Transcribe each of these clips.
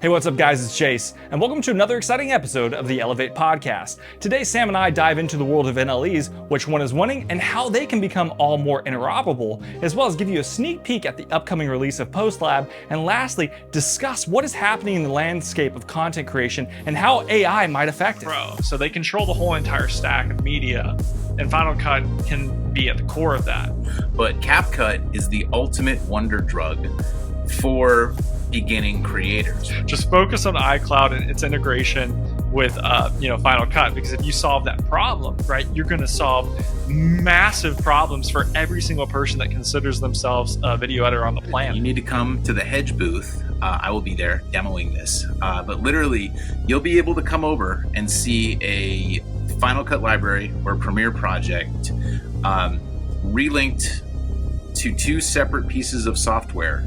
Hey, what's up guys, it's Jace, and welcome to another exciting episode of the ELAV8 podcast. Today, Sam and I dive into the world of NLEs, which one is winning, and how they can become all more interoperable, as well as give you a sneak peek at the upcoming release of PostLab, and lastly, discuss what is happening in the landscape of content creation and how AI might affect it. So they control the whole entire stack of media, and Final Cut can be at the core of that. But CapCut is the ultimate wonder drug for beginning creators. Just focus on iCloud and its integration with Final Cut, because if you solve that problem, right, you're going to solve massive problems for every single person that considers themselves a video editor on the planet. You need to come to the Hedge booth. I will be there demoing this, but literally you'll be able to come over and see a Final Cut library or Premiere project relinked to two separate pieces of software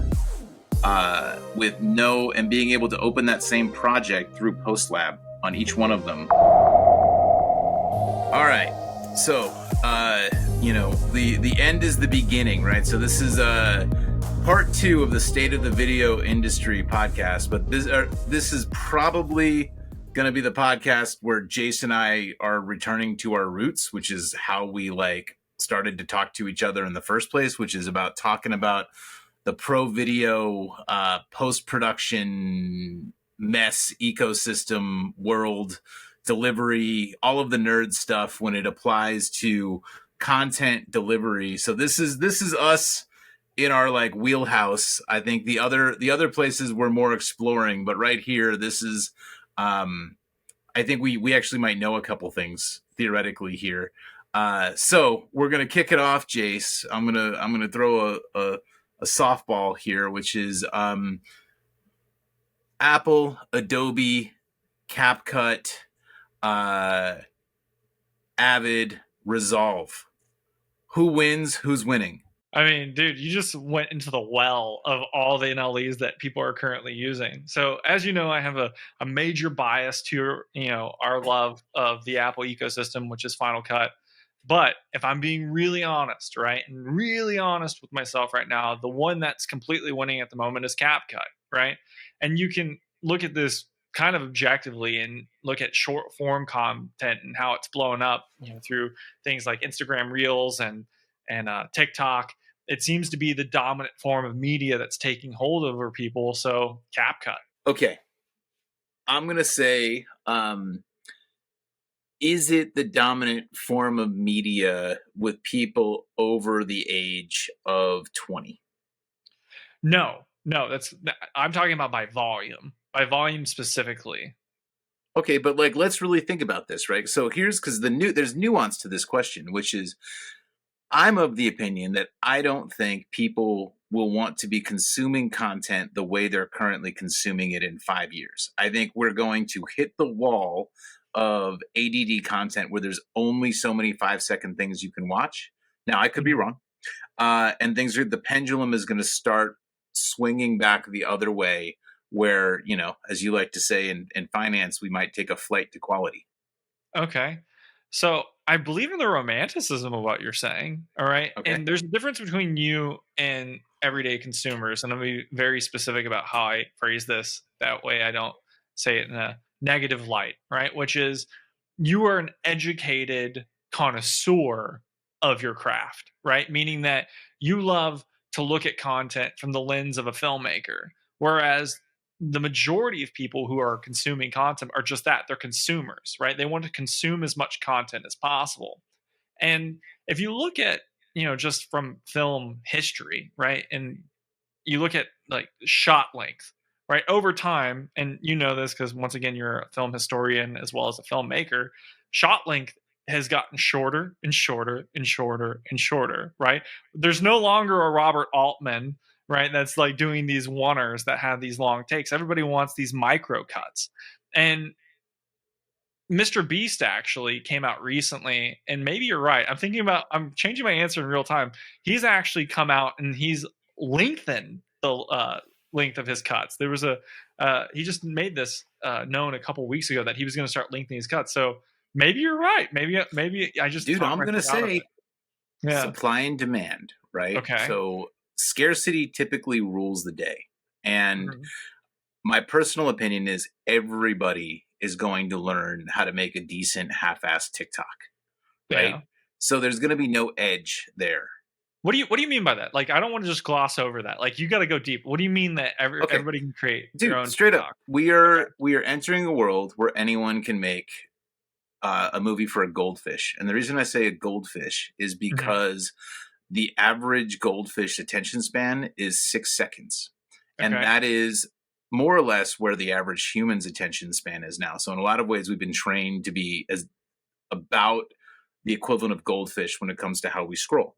and being able to open that same project through PostLab on each one of them. All right, so the end is the beginning, right? So this is part 2 of the State of the Video Industry podcast, but this is probably going to be the podcast where Jace and I are returning to our roots, which is how we started to talk to each other in the first place, which is about talking about the pro video post-production mess ecosystem world, delivery, all of the nerd stuff when it applies to content delivery. So this is us in our wheelhouse. I think the other places we're more exploring, but right here, this is I think we actually might know a couple things theoretically here. So we're gonna kick it off, Jace. I'm gonna throw a softball here, which is Apple, Adobe, CapCut, Avid, Resolve. Who wins? Who's winning? I mean, dude, you just went into the well of all the NLEs that people are currently using. So as you know, I have a major bias to our love of the Apple ecosystem, which is Final Cut. But if I'm being really honest, right, and really honest with myself right now, the one that's completely winning at the moment is CapCut, right? And you can look at this kind of objectively and look at short form content and how it's blowing up, through things like Instagram Reels and TikTok. It seems to be the dominant form of media that's taking hold over people. So CapCut. Okay, I'm gonna say. Is it the dominant form of media with people over the age of 20? No, I'm talking about by volume specifically. Okay, but let's really think about this, right? So because there's nuance to this question, which is I'm of the opinion that I don't think people will want to be consuming content the way they're currently consuming it in 5 years. I think we're going to hit the wall of ADD content where there's only so many 5-second things you can watch. Now, I could be wrong. And the pendulum is going to start swinging back the other way where, as you like to say in finance, we might take a flight to quality. Okay. So I believe in the romanticism of what you're saying. All right. Okay. And there's a difference between you and everyday consumers. And I'll be very specific about how I phrase this. That way I don't say it in a negative light, right? Which is you are an educated connoisseur of your craft, right? Meaning that you love to look at content from the lens of a filmmaker, whereas the majority of people who are consuming content are just that. They're consumers, right? They want to consume as much content as possible. And if you look at, just from film history, right? And you look at shot length, right, over time, and this because once again you're a film historian as well as a filmmaker, shot length has gotten shorter and shorter and shorter and shorter, right? There's no longer a Robert Altman, right, that's doing these oneers that have these long takes. Everybody wants these micro cuts. And Mr. Beast actually came out recently, and maybe you're right. I'm changing my answer in real time. He's actually come out and he's lengthened the length of his cuts. There was he just made this known a couple weeks ago that he was going to start lengthening his cuts. So maybe you're right. Maybe I just I'm going to say supply and demand, right? Okay. So scarcity typically rules the day, and my personal opinion is everybody is going to learn how to make a decent half-assed TikTok, right? Yeah. So there's going to be no edge there. What do you mean by that? Like, I don't want to just gloss over that. Like, you got to go deep. What do you mean that Okay. everybody can create their own Straight TikTok? up, we are entering a world where anyone can make a movie for a goldfish. And the reason I say a goldfish is because the average goldfish attention span is 6 seconds. And Okay. that is more or less where the average human's attention span is now. So in a lot of ways, we've been trained to be as about the equivalent of goldfish when it comes to how we scroll.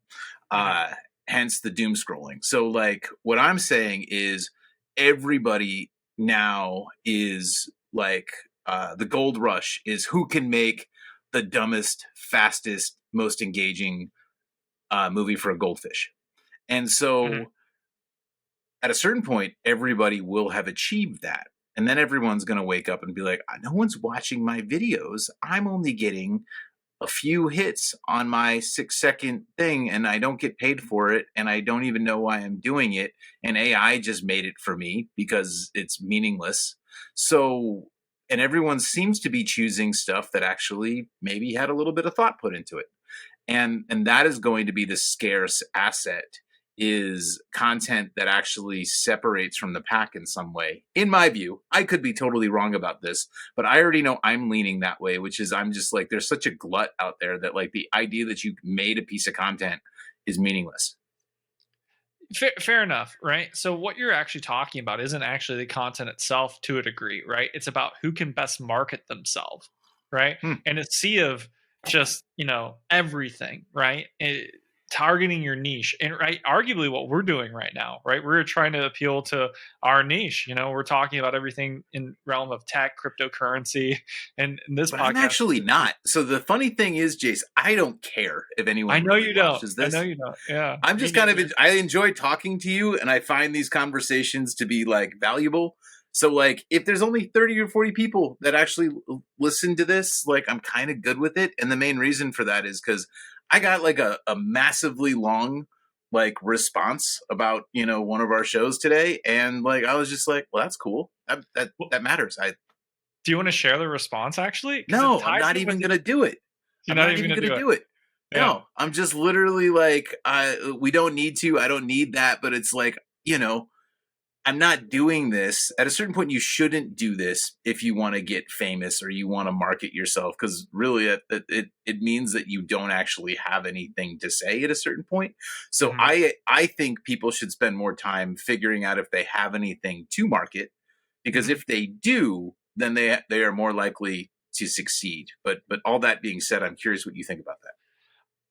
Hence the doom scrolling. So like what I'm saying is everybody now is like the gold rush is who can make the dumbest, fastest, most engaging movie for a goldfish. And so at a certain point, everybody will have achieved that. And then everyone's going to wake up and be like, no one's watching my videos. I'm only getting a few hits on my 6-second thing and I don't get paid for it. And I don't even know why I'm doing it. And AI just made it for me because it's meaningless. So, and everyone seems to be choosing stuff that actually maybe had a little bit of thought put into it. And that is going to be the scarce asset, is content that actually separates from the pack in some way. In my view, I could be totally wrong about this, but I already know I'm leaning that way, which is I'm just like, there's such a glut out there that like the idea that you made a piece of content is meaningless. Fair enough, right? So what you're actually talking about isn't actually the content itself to a degree, right? It's about who can best market themselves, right? And a sea of just, everything, right? Targeting your niche. And right, arguably what we're doing right now, right? We're trying to appeal to our niche. We're talking about everything in realm of tech, cryptocurrency, and this But podcast. I'm actually not. So the funny thing is, Jace, I don't care if anyone really watches this. I know you don't. Yeah. I'm just I enjoy talking to you, and I find these conversations to be like valuable. So like if there's only 30 or 40 people that actually listen to this, like I'm kind of good with it. And the main reason for that is because I got like a massively long like response about, one of our shows today. And like, I was just like, well, that's cool. That matters. Do you want to share the response actually? No, I'm not even going to do it. I'm not even going to do it. No, I'm just literally like, we don't need to, I don't need that. But it's like, I'm not doing this. At a certain point, you shouldn't do this if you want to get famous or you want to market yourself, because really it means that you don't actually have anything to say at a certain point. So I think people should spend more time figuring out if they have anything to market, because if they do, then they are more likely to succeed. But all that being said, I'm curious what you think about that.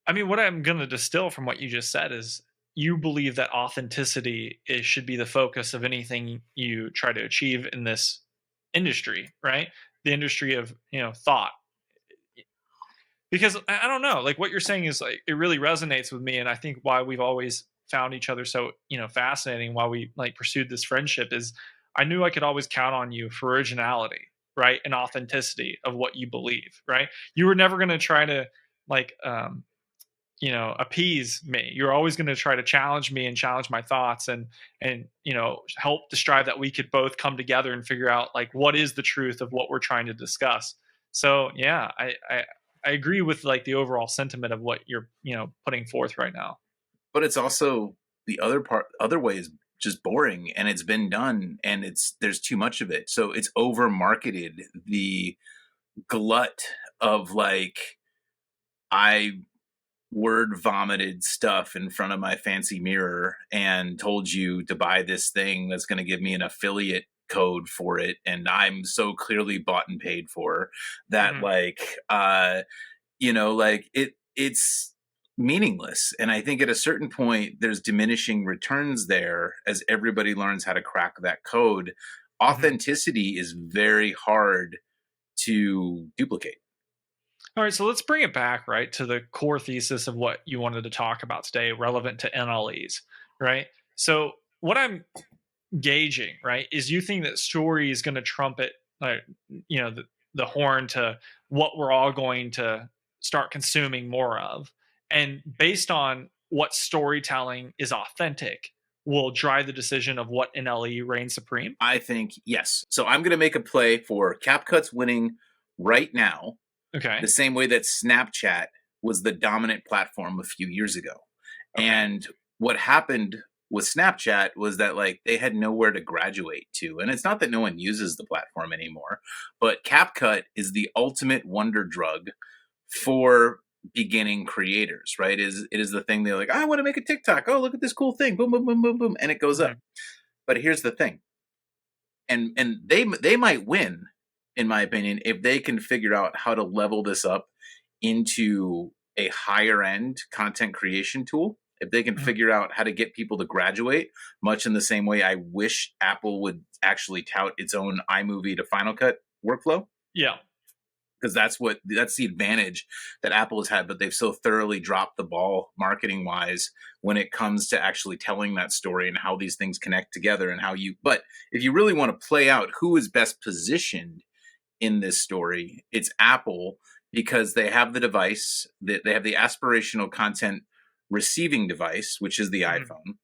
I mean, what I'm going to distill from what you just said is you believe that authenticity should be the focus of anything you try to achieve in this industry, right? The industry of, thought. Because I don't know, like what you're saying is like, it really resonates with me. And I think why we've always found each other so, fascinating, why we like pursued this friendship, is I knew I could always count on you for originality, right? And authenticity of what you believe, right? You were never going to try to like, appease me. You're always going to try to challenge me and challenge my thoughts and help to strive that we could both come together and figure out like what is the truth of what we're trying to discuss. So yeah, I agree with like the overall sentiment of what you're putting forth right now. But it's also the other way is just boring, and it's been done, and there's too much of it. So it's over marketed. The glut of like, I word vomited stuff in front of my fancy mirror and told you to buy this thing that's going to give me an affiliate code for it, and I'm so clearly bought and paid for that, like it's meaningless. And I think at a certain point there's diminishing returns there as everybody learns how to crack that code. Authenticity is very hard to duplicate. All right, so let's bring it back, right, to the core thesis of what you wanted to talk about today, relevant to NLEs, right? So what I'm gauging, right, is you think that story is going to trumpet, the horn to what we're all going to start consuming more of. And based on what storytelling is authentic, will drive the decision of what NLE reigns supreme? I think yes. So I'm going to make a play for CapCut's winning right now, Okay. the same way that Snapchat was the dominant platform a few years ago. Okay. And what happened with Snapchat was that like they had nowhere to graduate to. And it's not that no one uses the platform anymore, but CapCut is the ultimate wonder drug for beginning creators, right? It is the thing they're like, I want to make a TikTok. Oh, look at this cool thing. Boom, boom, boom, boom, boom. And it goes up. But here's the thing. And they might win, in my opinion, if they can figure out how to level this up into a higher end content creation tool. If they can figure out how to get people to graduate, much in the same way I wish Apple would actually tout its own iMovie to Final Cut workflow. Yeah. Because that's the advantage that Apple has had, but they've so thoroughly dropped the ball marketing wise when it comes to actually telling that story and how these things connect together and but if you really want to play out who is best positioned in this story, it's Apple, because they have the device, they have the aspirational content receiving device, which is the iPhone.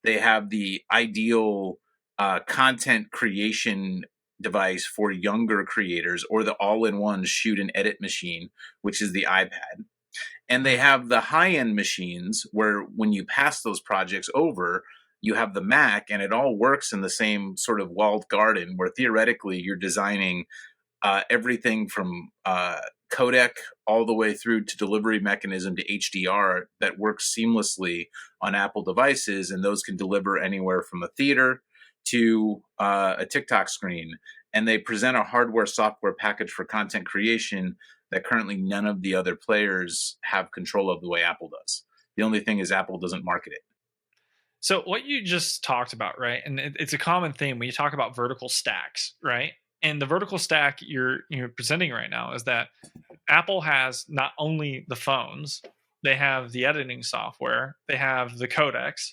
They have the ideal content creation device for younger creators, or the all-in-one shoot and edit machine, which is the iPad. And they have the high-end machines where when you pass those projects over, you have the Mac, and it all works in the same sort of walled garden where theoretically you're designing everything from codec all the way through to delivery mechanism to HDR that works seamlessly on Apple devices. And those can deliver anywhere from a theater to a TikTok screen. And they present a hardware software package for content creation that currently none of the other players have control of the way Apple does. The only thing is Apple doesn't market it. So what you just talked about, right? And it's a common theme when you talk about vertical stacks, right? And the vertical stack you're presenting right now is that Apple has not only the phones, they have the editing software, they have the codecs,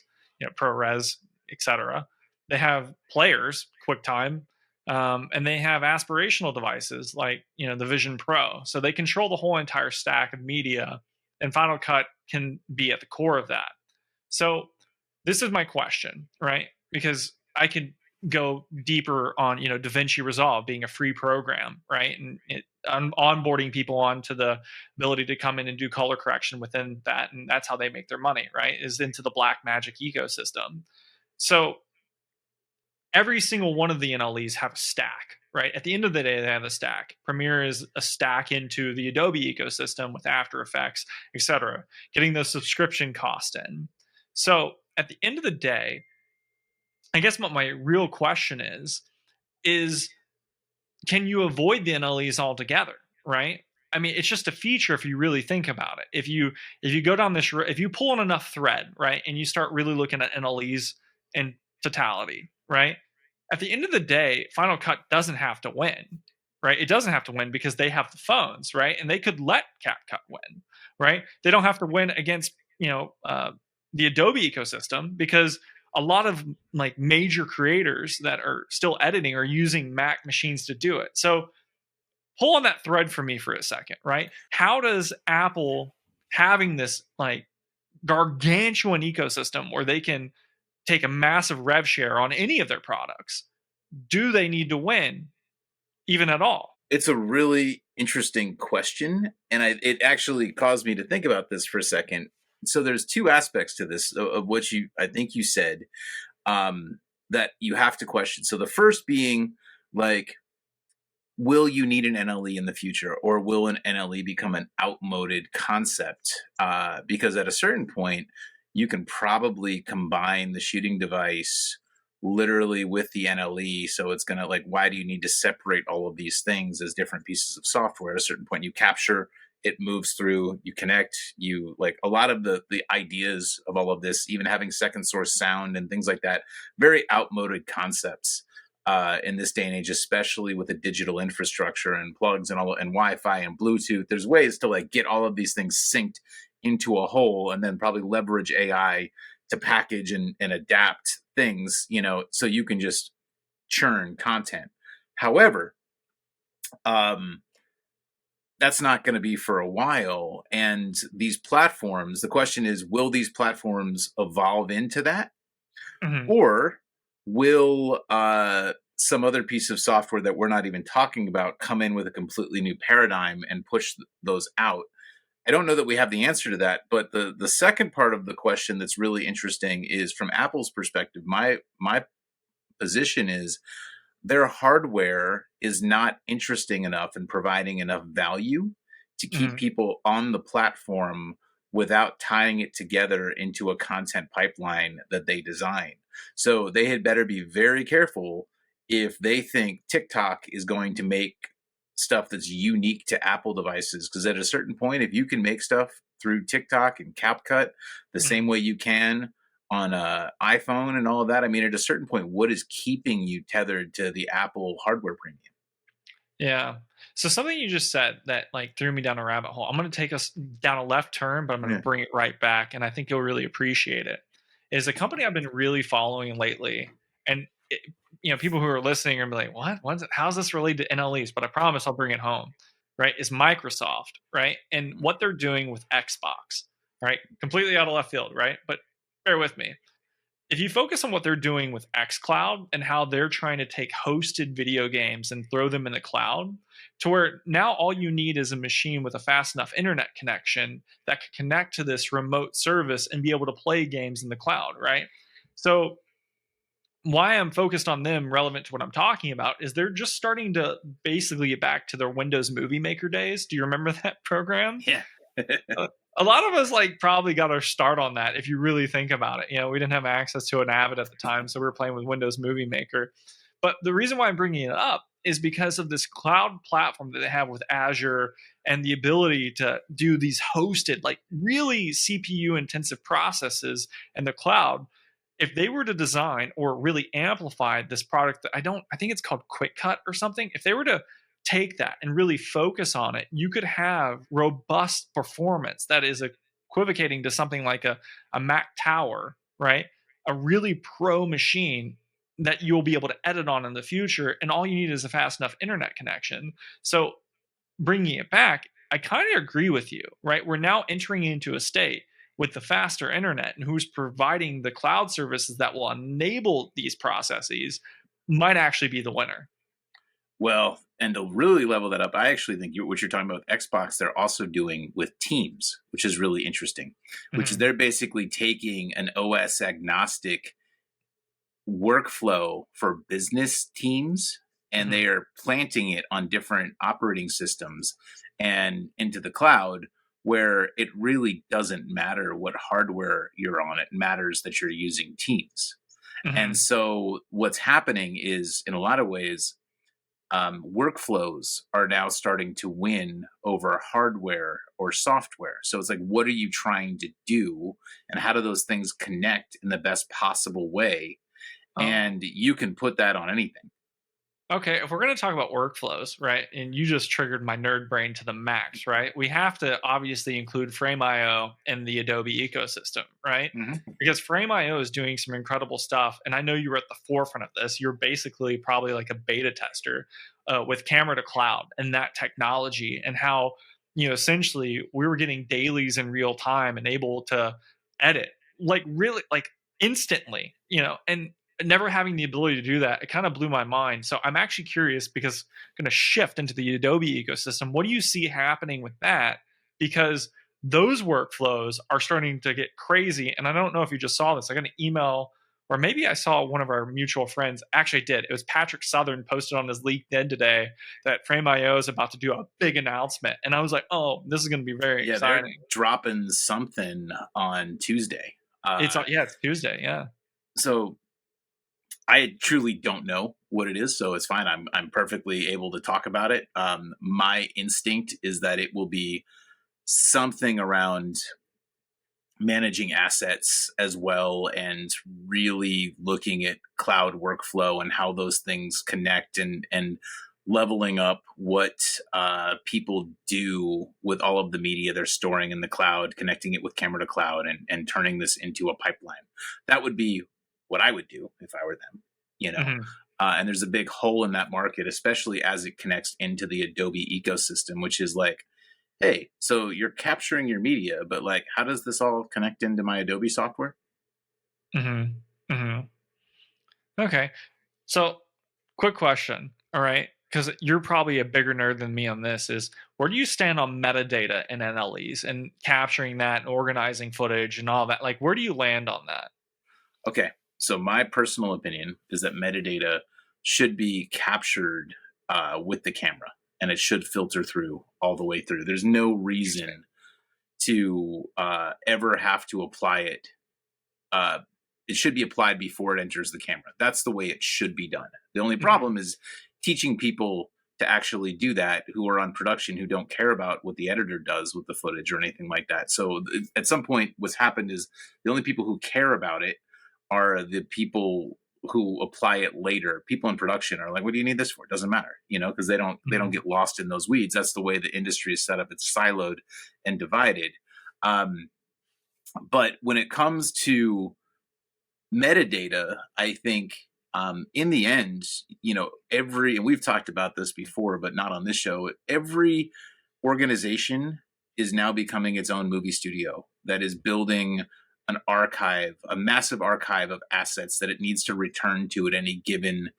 ProRes, etc. They have players, QuickTime, and they have aspirational devices like the Vision Pro. So they control the whole entire stack of media, and Final Cut can be at the core of that. So this is my question, right? Because I could go deeper on DaVinci Resolve being a free program, right? And onboarding people onto the ability to come in and do color correction within that, and that's how they make their money, right? Is into the Blackmagic ecosystem. So every single one of the NLEs have a stack, right? At the end of the day, they have a stack. Premiere is a stack into the Adobe ecosystem with After Effects, etc., getting the subscription cost in. So at the end of the day, I guess what my real question is can you avoid the NLEs altogether, right? I mean, it's just a feature if you really think about it. If you go down this, if you pull on enough thread, right, and you start really looking at NLEs in totality, right? At the end of the day, Final Cut doesn't have to win, right? It doesn't have to win because they have the phones, right? And they could let CapCut win, right? They don't have to win against, the Adobe ecosystem, because a lot of like major creators that are still editing are using Mac machines to do it. So pull on that thread for me for a second, right? How does Apple, having this like gargantuan ecosystem where they can take a massive rev share on any of their products, do they need to win even at all? It's a really interesting question, and it actually caused me to think about this for a second. So there's two aspects to this of what I think you said that you have to question. So the first being like, will you need an NLE in the future, or will an NLE become an outmoded concept? Because at a certain point, you can probably combine the shooting device literally with the NLE. So it's going to like, why do you need to separate all of these things as different pieces of software? At a certain point, you capture, it moves through, you connect, you like a lot of the ideas of all of this, even having second source sound and things like that, very outmoded concepts in this day and age, especially with the digital infrastructure and plugs and all, and Wi-Fi and Bluetooth. There's ways to like get all of these things synced into a whole, and then probably leverage AI to package and adapt things, so you can just churn content. However, that's not going to be for a while. And these platforms, the question is, will these platforms evolve into that? Or will some other piece of software that we're not even talking about come in with a completely new paradigm and push those out? I don't know that we have the answer to that, but the second part of the question that's really interesting is from Apple's perspective. My position is their hardware is not interesting enough and providing enough value to keep people on the platform without tying it together into a content pipeline that they design. So they had better be very careful if they think TikTok is going to make stuff that's unique to Apple devices. Because at a certain point, if you can make stuff through TikTok and CapCut the same way you can on an iPhone and all of that, I mean, at a certain point, what is keeping you tethered to the Apple hardware premium? Yeah. So something you just said that like threw me down a rabbit hole. I'm going to take us down a left turn, but I'm going to bring it right back, and I think you'll really appreciate it. Is a company I've been really following lately, and people who are listening are gonna be like, "What? How's this related to NLEs?" But I promise I'll bring it home. Right? Is Microsoft, right? And what they're doing with Xbox, right? Completely out of left field, right? But bear with me. If you focus on what they're doing with xCloud and how they're trying to take hosted video games and throw them in the cloud, to where now all you need is a machine with a fast enough internet connection that can connect to this remote service and be able to play games in the cloud, right? So why I'm focused on them relevant to what I'm talking about is they're just starting to basically get back to their Windows Movie Maker days. Do you remember that program? Yeah. A lot of us like probably got our start on that if you really think about it. We didn't have access to an Avid at the time, so we were playing with Windows Movie Maker. But the reason why I'm bringing it up is because of this cloud platform that they have with Azure and the ability to do these hosted, like really CPU intensive processes in the cloud. If they were to design or really amplify this product, I think it's called QuickCut or something. If they were to take that and really focus on it, you could have robust performance that is equivocating to something like a Mac Tower, right? A really pro machine that you'll be able to edit on in the future. And all you need is a fast enough internet connection. So bringing it back, I kind of agree with you, right? We're now entering into a state with the faster internet, and who's providing the cloud services that will enable these processes might actually be the winner. Well, and to really level that up, I actually think what you're talking about with Xbox, they're also doing with Teams, which is really interesting, which is they're basically taking an OS agnostic workflow for business teams, and they are planting it on different operating systems and into the cloud, where it really doesn't matter what hardware you're on. It matters that you're using Teams. And so what's happening is, in a lot of ways, workflows are now starting to win over hardware or software. So it's like, what are you trying to do, and how do those things connect in the best possible way? And you can put that on anything. Okay, if we're going to talk about workflows, right, and you just triggered my nerd brain to the max, right? We have to obviously include Frame.io in the Adobe ecosystem, right? Because Frame.io is doing some incredible stuff, and I know you were at the forefront of this. You're basically probably like a beta tester with camera to cloud and that technology, and how essentially we were getting dailies in real time and able to edit like really like instantly, and never having the ability to do that, it kind of blew my mind. So I'm actually curious, because I'm going to shift into the Adobe ecosystem. What do you see happening with that? Because those workflows are starting to get crazy. And I don't know if you just saw this. I got an email, or maybe I saw one of our mutual friends actually did. It was Patrick Southern posted on his LinkedIn today that Frame.io is about to do a big announcement. And I was like, oh, this is going to be very exciting. They're dropping something on Tuesday. It's Tuesday. Yeah. So I truly don't know what it is, so it's fine. I'm perfectly able to talk about it. My instinct is that it will be something around managing assets as well, and really looking at cloud workflow and how those things connect, and leveling up what people do with all of the media they're storing in the cloud, connecting it with camera to cloud, and turning this into a pipeline. That would be what I would do if I were them, and there's a big hole in that market, especially as it connects into the Adobe ecosystem, which is like, hey, so you're capturing your media, but like, how does this all connect into my Adobe software? Okay. So, quick question. All right. Because you're probably a bigger nerd than me on this, is where do you stand on metadata and NLEs and capturing that and organizing footage and all that? Like, where do you land on that? Okay. So my personal opinion is that metadata should be captured with the camera, and it should filter through all the way through. There's no reason to ever have to apply it. It should be applied before it enters the camera. That's the way it should be done. The only problem is teaching people to actually do that who are on production, who don't care about what the editor does with the footage or anything like that. So at some point, what's happened is the only people who care about it are the people who apply it later. People in production are like, what do you need this for? It doesn't matter, because they don't get lost in those weeds. That's the way the industry is set up. It's siloed and divided. But when it comes to metadata, I think in the end, and we've talked about this before, but not on this show, every organization is now becoming its own movie studio that is building an archive, a massive archive of assets that it needs to return to at any given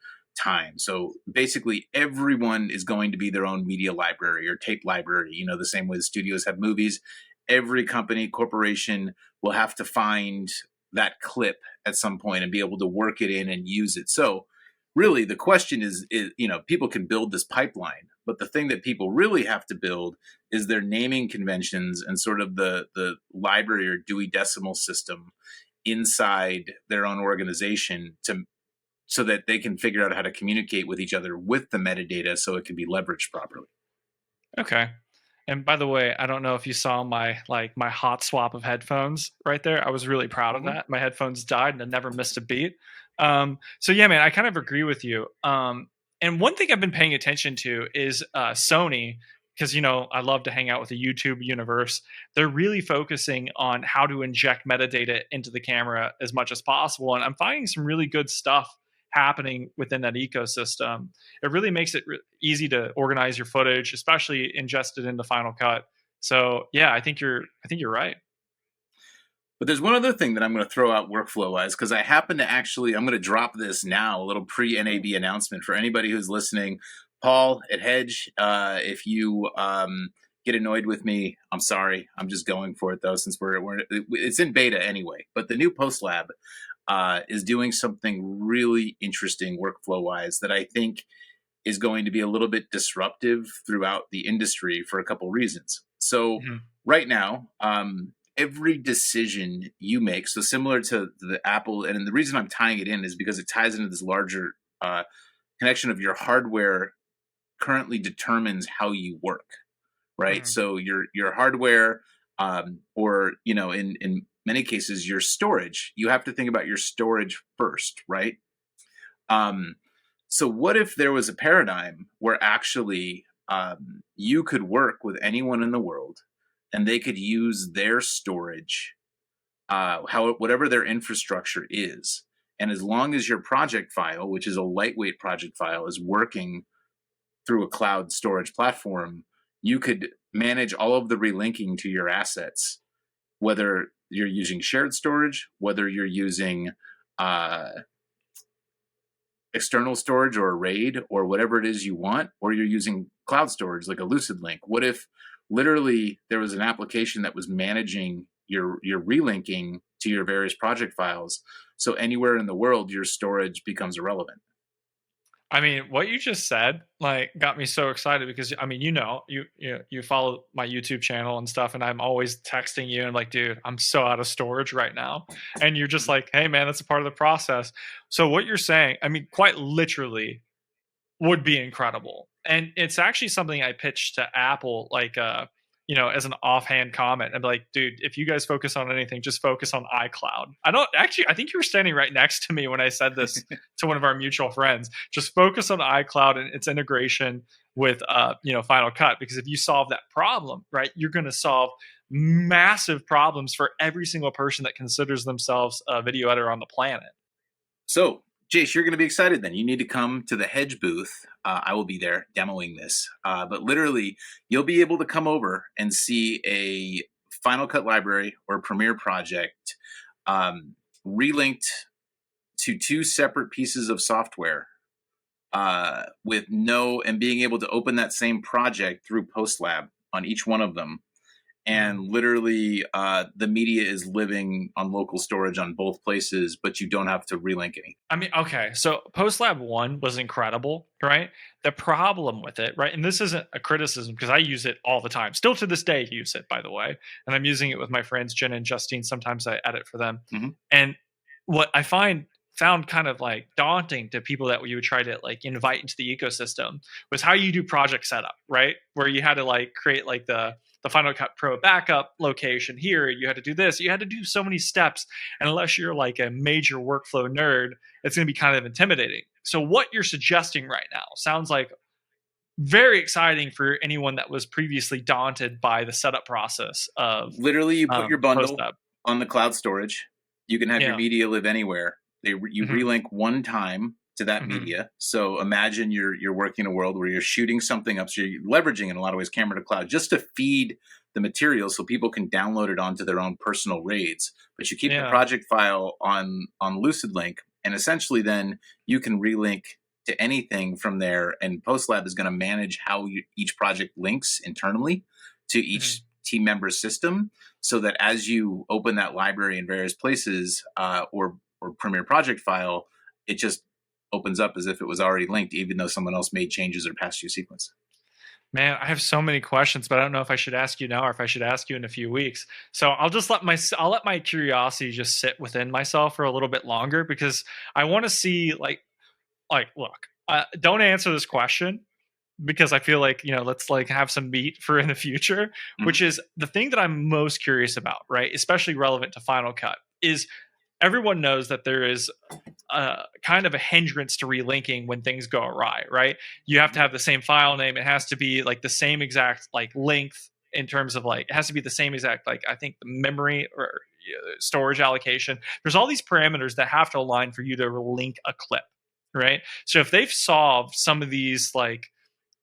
time. So basically everyone is going to be their own media library or tape library, the same way the studios have movies. Every company, corporation will have to find that clip at some point and be able to work it in and use it. So really the question is, people can build this pipeline, but the thing that people really have to build is their naming conventions and sort of the library or Dewey Decimal System inside their own organization so that they can figure out how to communicate with each other with the metadata so it can be leveraged properly. Okay. And by the way, I don't know if you saw my hot swap of headphones right there. I was really proud of that. My headphones died and I never missed a beat. So yeah, man, I kind of agree with you. And one thing I've been paying attention to is Sony, because I love to hang out with the YouTube universe. They're really focusing on how to inject metadata into the camera as much as possible, and I'm finding some really good stuff happening within that ecosystem. It really makes it easy to organize your footage, especially ingested into Final Cut. So yeah, I think you're right. But there's one other thing that I'm going to throw out workflow wise, because I happen to I'm going to drop this now, a little pre-NAB announcement for anybody who's listening. Paul at Hedge, if you get annoyed with me, I'm sorry. I'm just going for it though, since it's in beta anyway. But the new PostLab is doing something really interesting workflow wise that I think is going to be a little bit disruptive throughout the industry for a couple reasons. So right now, every decision you make, so similar to the Apple, and the reason I'm tying it in is because it ties into this larger connection of your hardware currently determines how you work, right? So your hardware, or in many cases your storage, you have to think about your storage first, right? So what if there was a paradigm where actually you could work with anyone in the world and they could use their storage, whatever their infrastructure is. And as long as your project file, which is a lightweight project file, is working through a cloud storage platform, you could manage all of the relinking to your assets, whether you're using shared storage, whether you're using external storage or a RAID or whatever it is you want, or you're using cloud storage like a Lucid Link. What if literally there was an application that was managing your relinking to your various project files, so anywhere in the world your storage becomes irrelevant? I mean, what you just said got me so excited, because I mean, you follow my YouTube channel and stuff, and I'm always texting you and I'm like, dude, I'm so out of storage right now. And you're just like, hey man, that's a part of the process. So what you're saying, I mean, quite literally would be incredible. And it's actually something I pitched to Apple, as an offhand comment. I'd be like, dude, if you guys focus on anything, just focus on iCloud. I think you were standing right next to me when I said this to one of our mutual friends. Just focus on iCloud and its integration with, Final Cut, because if you solve that problem, right, you're going to solve massive problems for every single person that considers themselves a video editor on the planet. So, Jace, you're going to be excited then. You need to come to the Hedge booth. I will be there demoing this. But literally, you'll be able to come over and see a Final Cut library or a Premiere project relinked to two separate pieces of software and being able to open that same project through PostLab on each one of them. And literally, the media is living on local storage on both places, but you don't have to relink any. I mean, okay, so PostLab 1 was incredible, right? The problem with it, right, and this isn't a criticism because I use it all the time. Still to this day, use it, by the way. And I'm using it with my friends, Jen and Justine. Sometimes I edit for them. Mm-hmm. And what I found kind of like daunting to people that you would try to like invite into the ecosystem was how you do project setup, right? Where you had to like create like the Final Cut Pro backup location here. You had to do this. You had to do so many steps. And unless you're like a major workflow nerd, it's going to be kind of intimidating. So what you're suggesting right now sounds like very exciting for anyone that was previously daunted by the setup process of literally you put your bundle PostLab on the cloud storage. You can have your media live anywhere. You relink one time to that media. So imagine you're working in a world where you're shooting something up. So you're leveraging in a lot of ways camera to cloud just to feed the material so people can download it onto their own personal RAIDs. But you keep the project file on LucidLink, and essentially then you can relink to anything from there. And PostLab is going to manage how each project links internally to each team member's system, so that as you open that library in various places or Premiere project file, it just opens up as if it was already linked, even though someone else made changes or passed you a sequence. Man, I have so many questions, but I don't know if I should ask you now or if I should ask you in a few weeks. So I'll just let my curiosity just sit within myself for a little bit longer, because I want to see like look, don't answer this question, because I feel like, let's like have some meat for in the future, which is the thing that I'm most curious about, right? Especially relevant to Final Cut is everyone knows that there is kind of a hindrance to relinking when things go awry, right? You have to have the same file name. It has to be like the same exact like length in terms of like, it has to be the same exact, like I think the memory or storage allocation. There's all these parameters that have to align for you to relink a clip, right? So if they've solved some of these like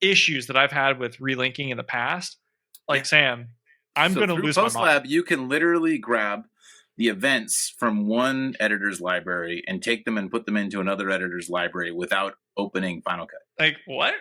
issues that I've had with relinking in the past, like Sam, I'm going to lose my mind. PostLab, you can literally grab the events from one editor's library and take them and put them into another editor's library without opening Final Cut. Like what?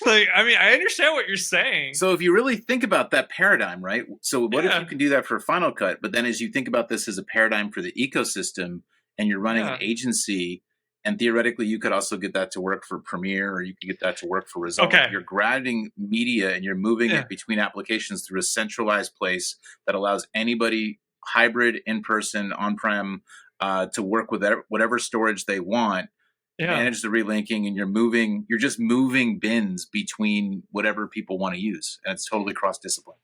Like, I mean, I understand what you're saying. So if you really think about that paradigm, right? So what if you can do that for Final Cut, but then as you think about this as a paradigm for the ecosystem and you're running an agency, and theoretically you could also get that to work for Premiere, or you could get that to work for Resolve. Okay. You're grabbing media and you're moving it between applications through a centralized place that allows anybody, hybrid, in-person, on-prem, to work with whatever storage they want, manage the relinking, and you're just moving bins between whatever people want to use. And it's totally cross-discipline.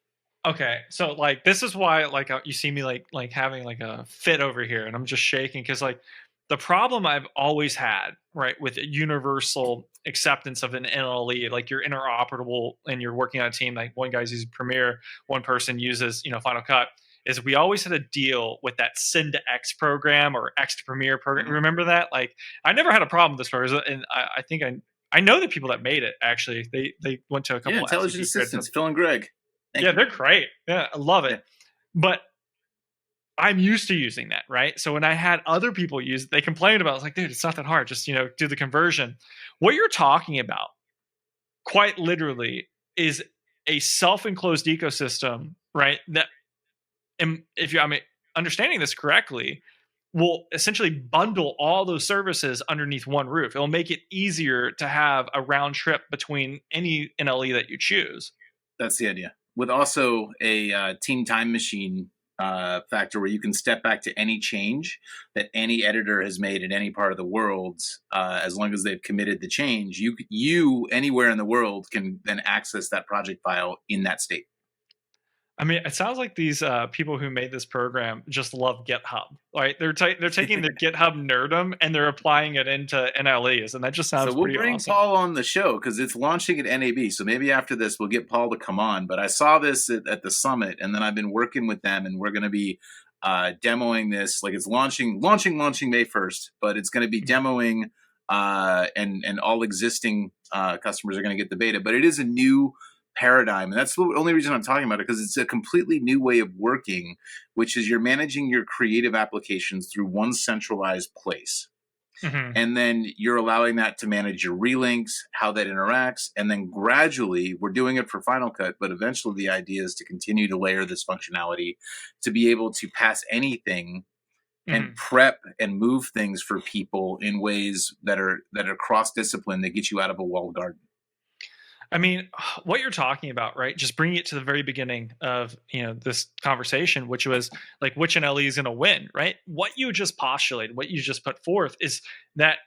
Okay. So like, this is why, like you see me like having like a fit over here and I'm just shaking. Cause like the problem I've always had, right, with universal acceptance of an NLE, like you're interoperable and you're working on a team, like one guy's using Premiere, one person uses, Final Cut, is we always had to deal with that send to X program or X to Premiere program. Remember that? Like, I never had a problem with this program, and I think I know the people that made it. Actually, they went to a couple. Intelligent Assistants, Phil and Greg. Thank you. They're great. Yeah, I love it. But I'm used to using that, right? So when I had other people use it, they complained about it. I was like, dude, it's not that hard. Just do the conversion. What you're talking about, quite literally, is a self-enclosed ecosystem, right? That, and if I'm understanding this correctly, will essentially bundle all those services underneath one roof. It'll make it easier to have a round trip between any NLE that you choose. That's the idea. With also a team time machine factor where you can step back to any change that any editor has made in any part of the world, as long as they've committed the change, you anywhere in the world can then access that project file in that state. I mean, it sounds like these people who made this program just love GitHub. Right? They're taking their GitHub nerdom and they're applying it into NLEs, and that just sounds pretty awesome. So we'll bring Paul on the show because it's launching at NAB. So maybe after this we'll get Paul to come on. But I saw this at the summit, and then I've been working with them, and we're going to be demoing this. Like, it's launching May 1st, but it's going to be demoing, and all existing customers are going to get the beta. But it is a new paradigm, and that's the only reason I'm talking about it, because it's a completely new way of working, which is you're managing your creative applications through one centralized place. Mhm. And then you're allowing that to manage your relinks, how that interacts. And then gradually, we're doing it for Final Cut, but eventually the idea is to continue to layer this functionality to be able to pass anything and Mhm. prep and move things for people in ways that are cross discipline that get you out of a walled garden. I mean, what you're talking about, right? Just bringing it to the very beginning of this conversation, which was like which NLE is going to win, right? What you just postulated, what you just put forth, is that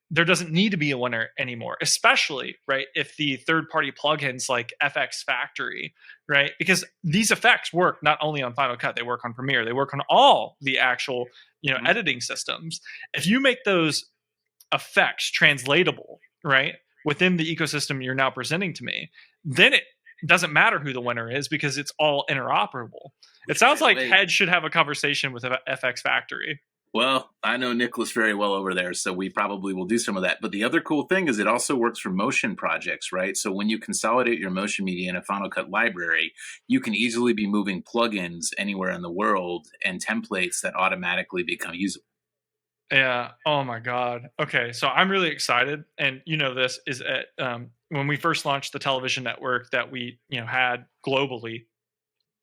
there doesn't need to be a winner anymore, especially right if the third-party plugins like FX Factory, right? Because these effects work not only on Final Cut, they work on Premiere, they work on all the actual Mhm. editing systems. If you make those effects translatable, right, within the ecosystem you're now presenting to me, then it doesn't matter who the winner is because it's all interoperable. It Which, by sounds the like way, Head should have a conversation with FX Factory. well, I know Nicholas very well over there, so we probably will do some of that. But the other cool thing is it also works for motion projects, right? So when you consolidate your motion media in a Final Cut library, you can easily be moving plugins anywhere in the world and templates that automatically become usable. Yeah. Oh my God. Okay. So I'm really excited, and this is at when we first launched the television network that we had globally.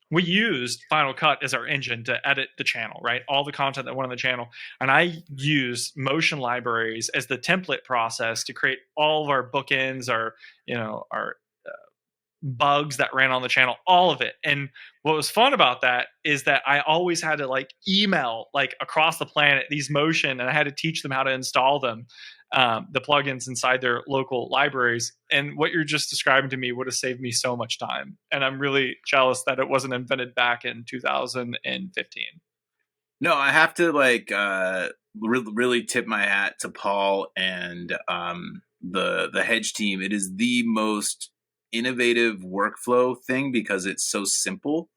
We used Final Cut as our engine to edit the channel, right? All the content that went on the channel. And I use motion libraries as the template process to create all of our bookends, our bugs that ran on the channel, all of it. And what was fun about that is that I always had to like email like across the planet these motion, and I had to teach them how to install them, the plugins inside their local libraries. And what you're just describing to me would have saved me so much time. And I'm really jealous that it wasn't invented back in 2015. No, I have to like really tip my hat to Paul and the Hedge team. It is the most innovative workflow thing because it's so simple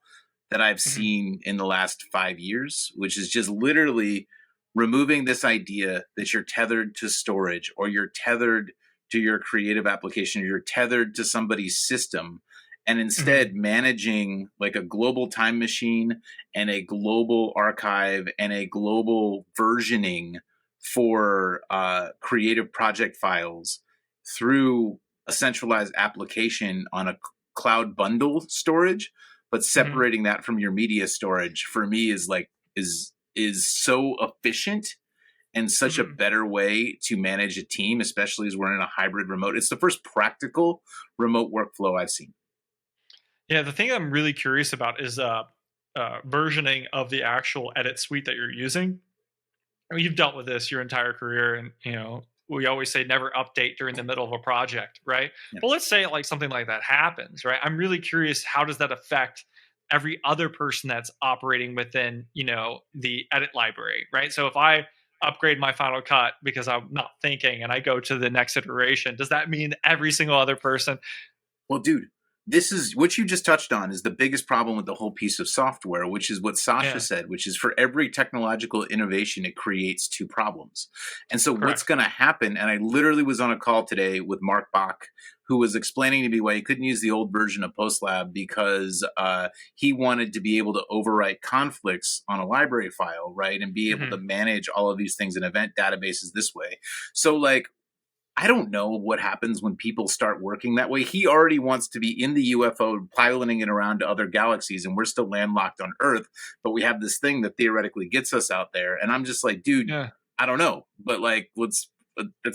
that I've Mhm. seen in the last 5 years, which is just literally removing this idea that you're tethered to storage or you're tethered to your creative application or you're tethered to somebody's system, and instead Mhm. managing like a global time machine and a global archive and a global versioning for creative project files through a centralized application on a cloud bundle storage, but Mhm. separating that from your media storage for me is like is so efficient and such a Mhm. better way to manage a team, especially as we're in a hybrid remote. It's the first practical remote workflow I've seen. Yeah, the thing I'm really curious about is versioning of the actual edit suite that you're using. I mean, you've dealt with this your entire career, and we always say never update during the middle of a project, right? Yeah. But let's say like something like that happens, right? I'm really curious, how does that affect every other person that's operating within the edit library, right? So if I upgrade my Final Cut because I'm not thinking and I go to the next iteration, does that mean every single other person? Well, dude, this is what you just touched on is the biggest problem with the whole piece of software, which is what Sasha Yeah, said, which is for every technological innovation, it creates two problems. And so what's correct. going to happen? And I literally was on a call today with Mark Bach, who was explaining to me why he couldn't use the old version of PostLab because he wanted to be able to overwrite conflicts on a library file, right? And be able to Hmm. manage all of these things in event databases this way. So like, I don't know what happens when people start working that way. He already wants to be in the UFO, piloting it around to other galaxies, and we're still landlocked on Earth. But we have this thing that theoretically gets us out there. And I'm just like, dude, Yeah, I don't know. But like, that's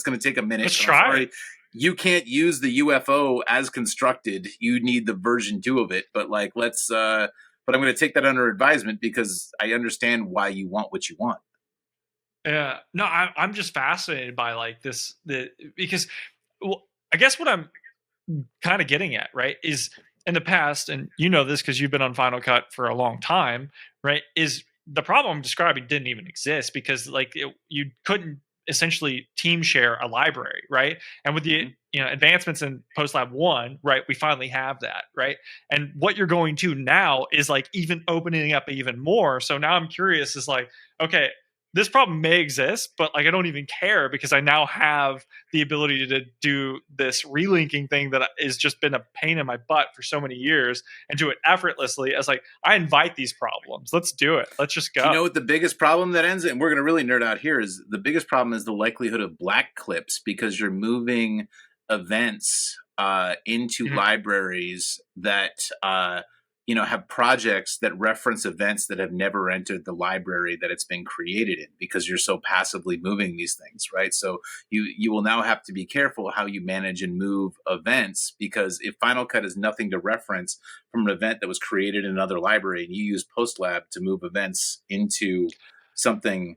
going to take a minute. let's But I'm try it. sorry, you can't use the UFO as constructed. You need the version 2 of it. But like, let's. But I'm going to take that under advisement because I understand why you want what you want. Yeah, no, I'm just fascinated by like because, well, I guess what I'm kind of getting at, right, is in the past, and this because you've been on Final Cut for a long time, right? Is the problem I'm describing didn't even exist because you couldn't essentially team share a library, right? And with the Mhm. advancements in PostLab 1, right, we finally have that, right? And what you're going to now is like even opening up even more. So now I'm curious, is like, okay, this problem may exist, but like I don't even care because I now have the ability to do this relinking thing that has just been a pain in my butt for so many years and do it effortlessly. As like, I invite these problems. Let's do it. Let's just go. Do you know what the biggest problem that ends, and we're going to really nerd out here, is the biggest problem is the likelihood of black clips, because you're moving events into libraries that have projects that reference events that have never entered the library that it's been created in, because you're so passively moving these things, right? So you will now have to be careful how you manage and move events, because if Final Cut is nothing to reference from an event that was created in another library, and you use PostLab to move events into something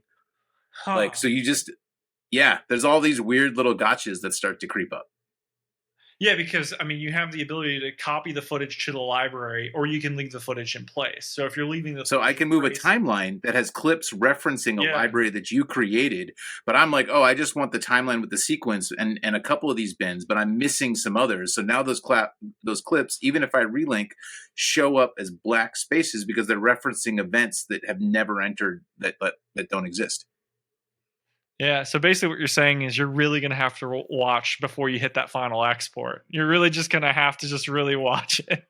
like, so you just, there's all these weird little gotchas that start to creep up. Yeah, because I mean, you have the ability to copy the footage to the library, or you can leave the footage in place. So if you're leaving the so I can move a timeline that has clips referencing a library that you created, but I'm like, oh, I just want the timeline with the sequence and a couple of these bins, but I'm missing some others. So now those clips, even if I relink, show up as black spaces because they're referencing events that have never entered, that don't exist. Yeah, so basically what you're saying is you're really going to have to watch before you hit that final export. You're really just going to have to just really watch it.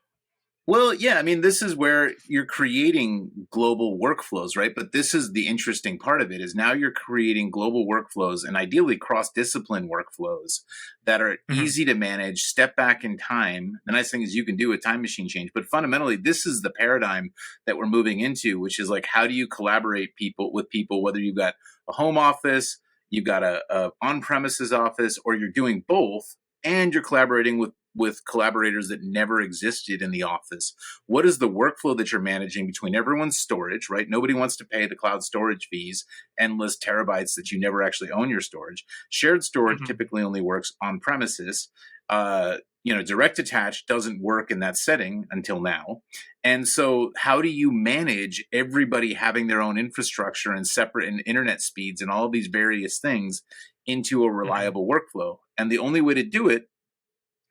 Well, yeah, I mean, this is where you're creating global workflows, right? But this is the interesting part of it, is now you're creating global workflows and ideally cross-discipline workflows that are easy to manage, step back in time. The nice thing is you can do a time machine change, but fundamentally, this is the paradigm that we're moving into, which is like, how do you collaborate with people, whether you've got a home office, you've got a on-premises office, or you're doing both, and you're collaborating with collaborators that never existed in the office. What is the workflow that you're managing between everyone's storage, right? Nobody wants to pay the cloud storage fees, endless terabytes that you never actually own your storage. Shared storage typically only works on premises. Direct attach doesn't work in that setting until now. And so how do you manage everybody having their own infrastructure and separate internet speeds and all of these various things into a reliable workflow? And the only way to do it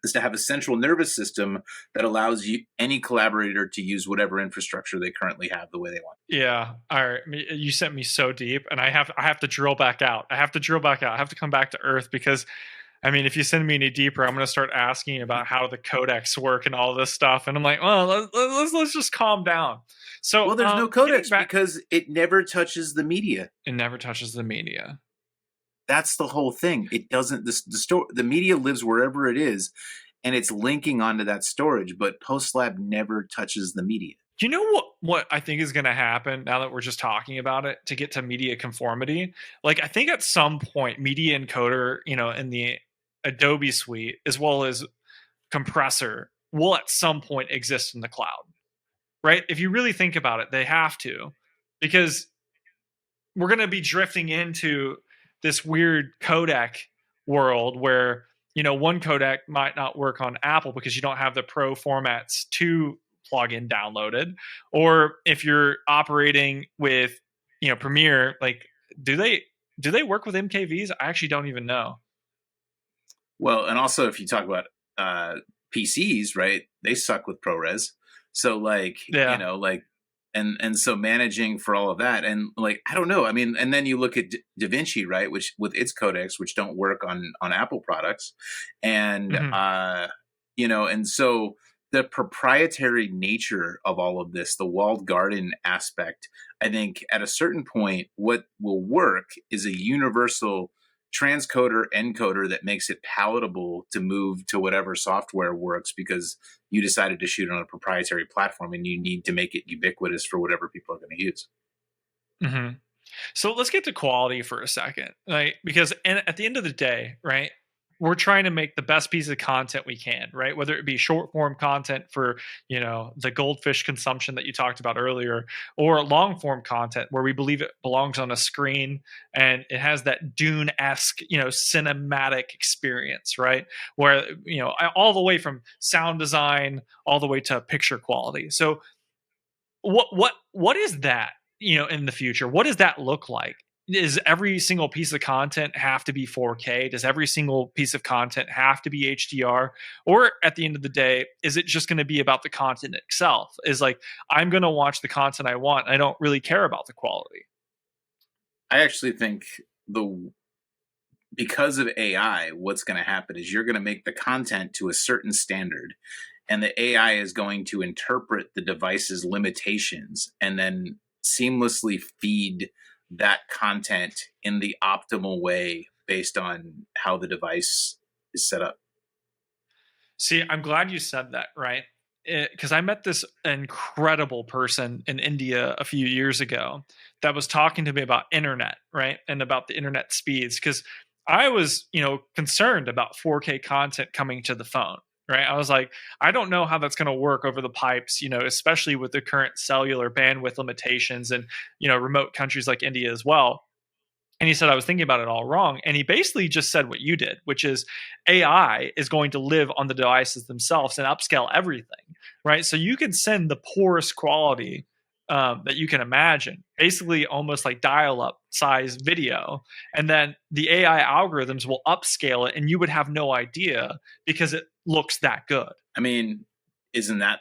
is to have a central nervous system that allows any collaborator to use whatever infrastructure they currently have the way they want. Yeah. All right. You sent me so deep, and I have to drill back out. I have to come back to earth, because I mean, if you send me any deeper, I'm going to start asking about how the codecs work and all this stuff. And I'm like, well, let's just calm down. So, well, there's no codecs because it never touches the media. It never touches the media. That's the whole thing. It doesn't. The media lives wherever it is, and it's linking onto that storage. But PostLab never touches the media. You know what I think is going to happen now that we're just talking about it, to get to media conformity? Like, I think at some point, media encoder, in the Adobe suite, as well as compressor, will at some point exist in the cloud, right? If you really think about it, they have to, because we're going to be drifting into this weird codec world where, one codec might not work on Apple because you don't have the pro formats to plug in downloaded. Or if you're operating with, Premiere, like, do they work with MKVs? I actually don't even know. Well, and also if you talk about PCs, right, they suck with ProRes. So and so managing for all of that, and like, I don't know. I mean, and then you look at DaVinci, right, which with its codecs, which don't work on Apple products, and and so the proprietary nature of all of this, the walled garden aspect, I think at a certain point, what will work is a universal transcoder encoder that makes it palatable to move to whatever software works, because you decided to shoot on a proprietary platform and you need to make it ubiquitous for whatever people are going to use. So let's get to quality for a second, right? Because at the end of the day, right, we're trying to make the best piece of content we can, right? Whether it be short form content for, the goldfish consumption that you talked about earlier, or long form content where we believe it belongs on a screen and it has that Dune-esque, cinematic experience, right? Where, all the way from sound design all the way to picture quality. So what is that, in the future? What does that look like? Does every single piece of content have to be 4K? Does every single piece of content have to be HDR? Or at the end of the day, is it just going to be about the content itself? Is like, I'm going to watch the content I want. I don't really care about the quality. I actually think because of AI, what's going to happen is you're going to make the content to a certain standard, and the AI is going to interpret the device's limitations and then seamlessly feed that content in the optimal way based on how the device is set up. See, I'm glad you said that, right? Because I met this incredible person in India a few years ago that was talking to me about internet, right? And about the internet speeds. Because I was, concerned about 4K content coming to the phone, right? I was like, I don't know how that's going to work over the pipes, especially with the current cellular bandwidth limitations and, remote countries like India as well. And he said, I was thinking about it all wrong. And he basically just said what you did, which is AI is going to live on the devices themselves and upscale everything, right? So you can send the poorest quality that you can imagine, basically almost like dial up size video. And then the AI algorithms will upscale it and you would have no idea because it looks that good. I mean, isn't that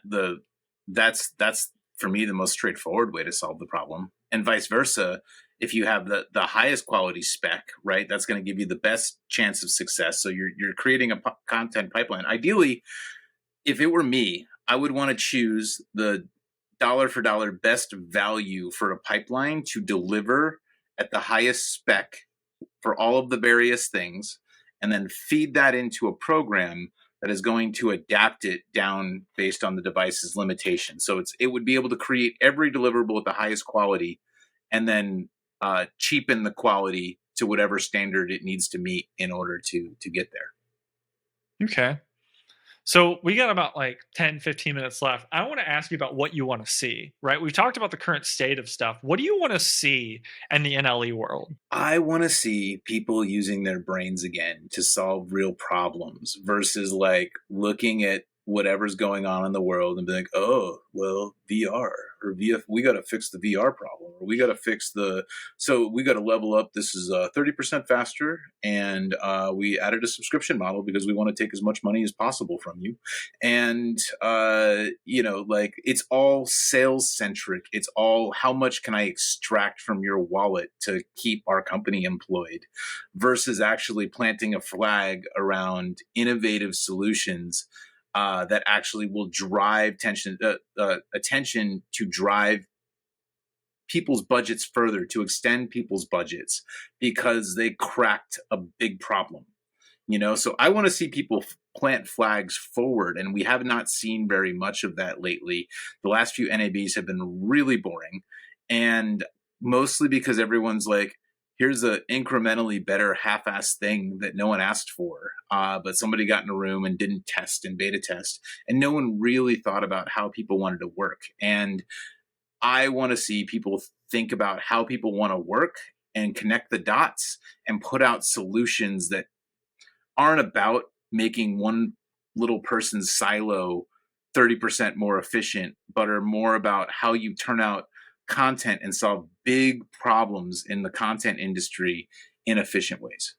that's for me the most straightforward way to solve the problem? And vice versa. If you have the highest quality spec, right, that's going to give you the best chance of success. So you're creating a content pipeline. Ideally, if it were me, I would want to choose the dollar for dollar best value for a pipeline to deliver at the highest spec for all of the various things, and then feed that into a program that is going to adapt it down based on the device's limitations. So it would be able to create every deliverable at the highest quality, and then cheapen the quality to whatever standard it needs to meet in order to get there. Okay. So we got about like 10, 15 minutes left. I want to ask you about what you want to see, right? We've talked about the current state of stuff. What do you want to see in the NLE world? I want to see people using their brains again to solve real problems versus like looking at whatever's going on in the world and be like, oh, well, VR or VF, we got to fix the VR problem, or we got to fix so we got to level up. This is 30% faster. And we added a subscription model because we want to take as much money as possible from you. And, like it's all sales centric. It's all how much can I extract from your wallet to keep our company employed versus actually planting a flag around innovative solutions that actually will drive attention to drive people's budgets further, to extend people's budgets because they cracked a big problem. So I want to see people plant flags forward, and we have not seen very much of that lately. The last few NABs have been really boring, and mostly because everyone's like, here's an incrementally better half-assed thing that no one asked for, but somebody got in a room and didn't test and beta test, and no one really thought about how people wanted to work. And I want to see people think about how people want to work and connect the dots and put out solutions that aren't about making one little person's silo 30% more efficient, but are more about how you turn out content and solve big problems in the content industry in efficient ways.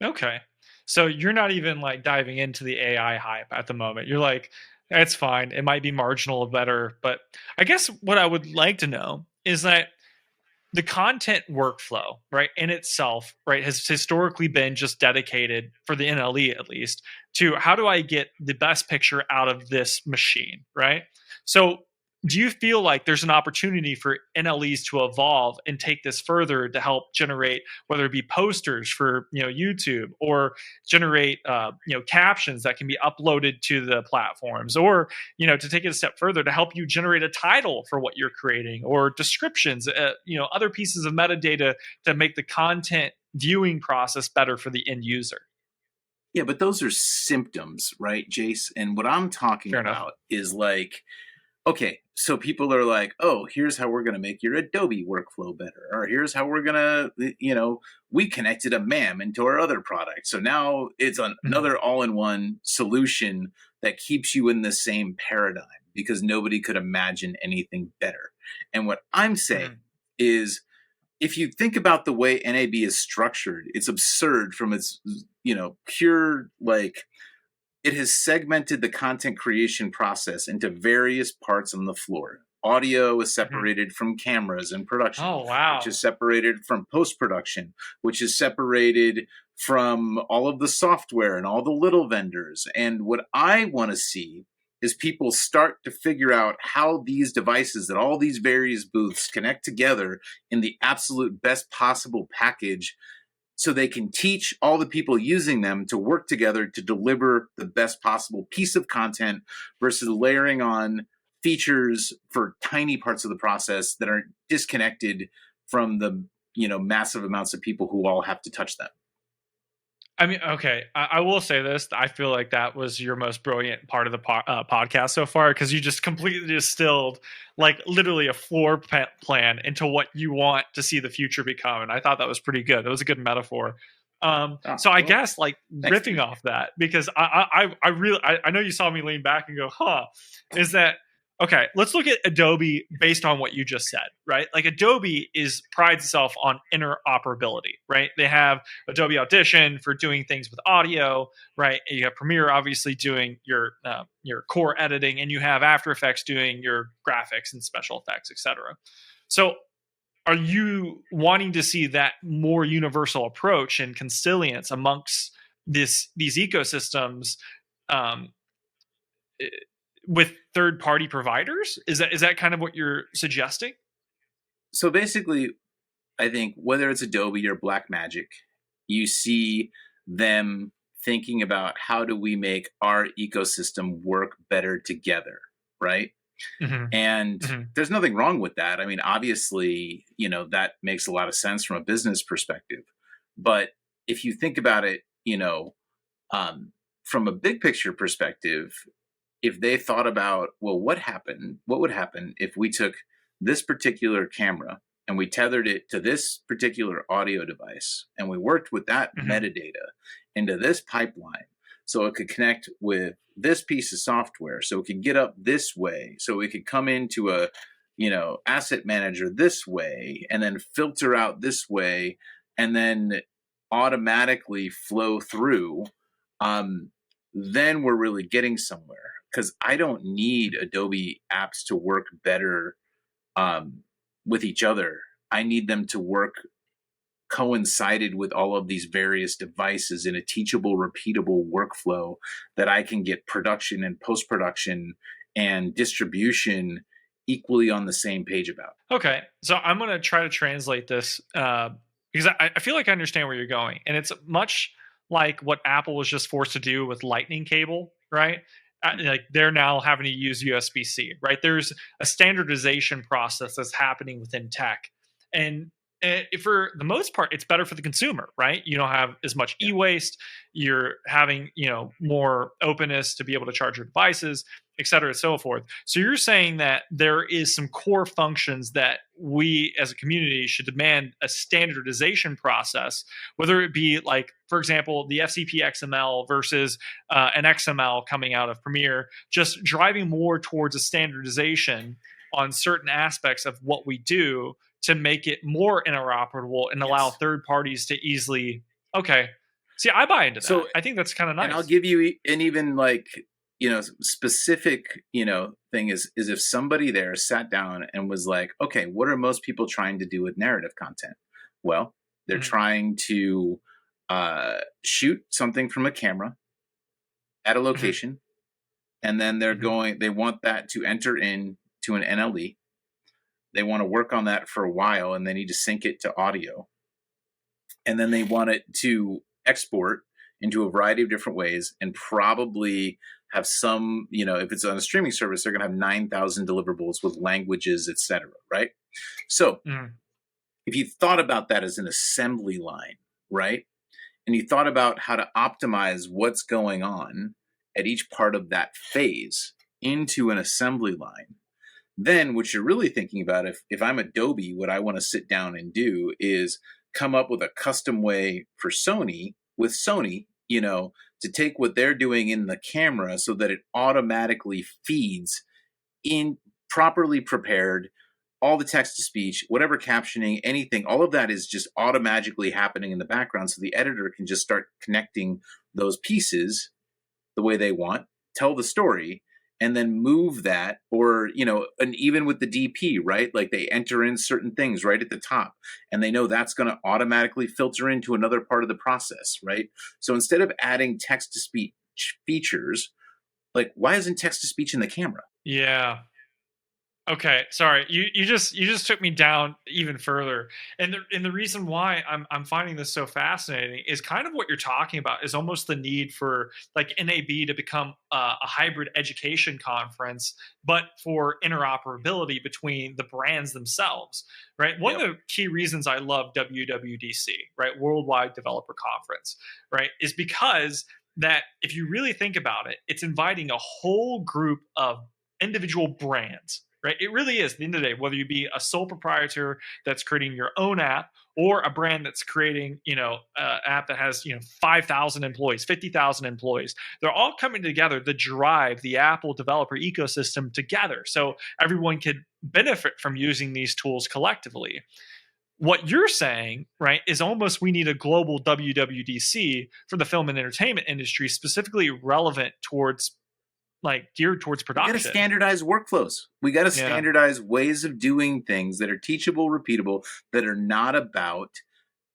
Okay. So you're not even like diving into the AI hype at the moment. You're like, it's fine. It might be marginal or better. But I guess what I would like to know is that the content workflow, right, in itself, right, has historically been just dedicated, for the NLE at least, to how do I get the best picture out of this machine, right? So do you feel like there's an opportunity for NLEs to evolve and take this further to help generate, whether it be posters for YouTube, or generate captions that can be uploaded to the platforms, or to take it a step further to help you generate a title for what you're creating, or descriptions, other pieces of metadata to make the content viewing process better for the end user? Yeah, but those are symptoms, right, Jace? And what I'm talking about is like, okay, so people are like, oh, here's how we're going to make your Adobe workflow better. Or here's how we're going to, we connected a MAM into our other product. So now it's another all-in-one solution that keeps you in the same paradigm because nobody could imagine anything better. And what I'm saying is, if you think about the way NAB is structured, it's absurd from its, pure, like, it has segmented the content creation process into various parts on the floor. Audio is separated from cameras in production, Oh, wow. which is separated from post-production, which is separated from all of the software and all the little vendors. And what I want to see is people start to figure out how these devices that all these various booths connect together in the absolute best possible package, so they can teach all the people using them to work together to deliver the best possible piece of content versus layering on features for tiny parts of the process that are disconnected from the massive amounts of people who all have to touch them. I mean, okay, I will say this. I feel like that was your most brilliant part of the podcast so far, because you just completely distilled like literally a floor plan into what you want to see the future become. And I thought that was pretty good. That was a good metaphor. So I guess like riffing off that, because I know you saw me lean back and go, is that, okay, let's look at Adobe based on what you just said, right? Like Adobe prides itself on interoperability, right? They have Adobe Audition for doing things with audio, right? And you have Premiere obviously doing your core editing, and you have After Effects doing your graphics and special effects, etc. So are you wanting to see that more universal approach and consilience amongst these ecosystems with third-party providers? Is that kind of what you're suggesting? So basically, I think whether it's Adobe or Blackmagic, you see them thinking about how do we make our ecosystem work better together, right? Mm-hmm. And there's nothing wrong with that. I mean, obviously, that makes a lot of sense from a business perspective. But if you think about it, from a big picture perspective, if they thought about, well, what would happen if we took this particular camera and we tethered it to this particular audio device and we worked with that metadata into this pipeline so it could connect with this piece of software, so it could get up this way, so it could come into a asset manager this way and then filter out this way and then automatically flow through, then we're really getting somewhere. Because I don't need Adobe apps to work better with each other. I need them to work coincided with all of these various devices in a teachable, repeatable workflow that I can get production and post-production and distribution equally on the same page about. Okay, so I'm going to try to translate this because I feel like I understand where you're going. And it's much like what Apple was just forced to do with Lightning cable, right? Like they're now having to use USB-C, right? There's a standardization process that's happening within tech. And for the most part, it's better for the consumer, right? You don't have as much e-waste. You're having, more openness to be able to charge your devices, et cetera, and so forth. So you're saying that there is some core functions that we as a community should demand a standardization process, whether it be like, for example, the FCP XML versus an XML coming out of Premiere, just driving more towards a standardization on certain aspects of what we do to make it more interoperable and allow third parties to easily, see, I buy into that. So I think that's kind of nice. And I'll give you an even specific, thing is if somebody there sat down and was like, okay, what are most people trying to do with narrative content? Well, they're trying to shoot something from a camera at a location, and then they want that to enter in to an NLE. They want to work on that for a while, and they need to sync it to audio. And then they want it to export into a variety of different ways and probably have some, if it's on a streaming service, they're going to have 9,000 deliverables with languages, etc. Right? So if you thought about that as an assembly line, right? And you thought about how to optimize what's going on at each part of that phase into an assembly line, then what you're really thinking about, if I'm Adobe, what I want to sit down and do is come up with a custom way for Sony, to take what they're doing in the camera so that it automatically feeds in properly prepared, all the text to speech, whatever captioning, anything, all of that is just automatically happening in the background. So the editor can just start connecting those pieces the way they want, tell the story, and then move that, or, and even with the DP, right? Like they enter in certain things right at the top, and they know that's going to automatically filter into another part of the process, right? So instead of adding text to speech features, like why isn't text to speech in the camera? Yeah. Okay, sorry. You just took me down even further. And the reason why I'm finding this so fascinating is kind of what you're talking about is almost the need for like NAB to become a hybrid education conference, but for interoperability between the brands themselves, right? One Yep. of the key reasons I love WWDC, right, Worldwide Developer Conference, right, is because that if you really think about it, it's inviting a whole group of individual brands, right? It really is, at the end of the day, whether you be a sole proprietor that's creating your own app or a brand that's creating, an app that has, 5,000 employees, 50,000 employees, they're all coming together to drive the Apple developer ecosystem together. So everyone could benefit from using these tools collectively. What you're saying, right, is almost we need a global WWDC for the film and entertainment industry, specifically relevant towards like geared towards We got to production. standardize workflows. We got to Yeah. standardize ways of doing things that are teachable, repeatable, that are not about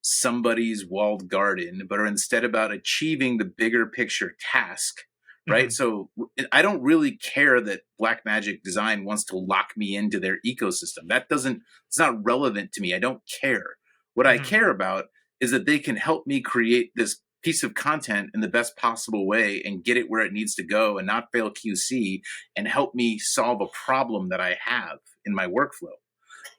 somebody's walled garden, but are instead about achieving the bigger picture task, right? Mhm. So I don't really care that Blackmagic Design wants to lock me into their ecosystem. It's not relevant to me. I don't care. What I Mhm. care about is that they can help me create this piece of content in the best possible way and get it where it needs to go and not fail QC, and help me solve a problem that I have in my workflow.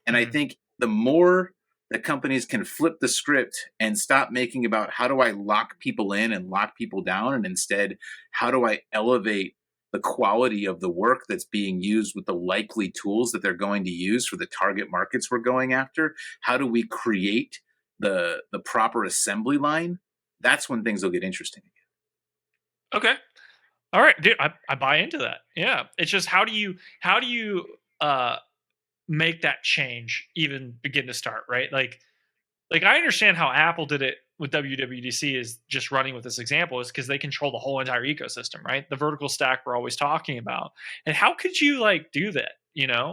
And I Mhm. think the more that companies can flip the script and stop making about how do I lock people in and lock people down, and instead, how do I elevate the quality of the work that's being used with the likely tools that they're going to use for the target markets we're going after? How do we create the proper assembly line? That's when things will get interesting. Okay. All right, dude. I buy into that. Yeah. It's just how do you uh make that change even begin to start, right? Like I understand how Apple did it with WWDC is just running with this example is because they control the whole entire ecosystem, right? The vertical stack we're always talking about. And how could you like do that?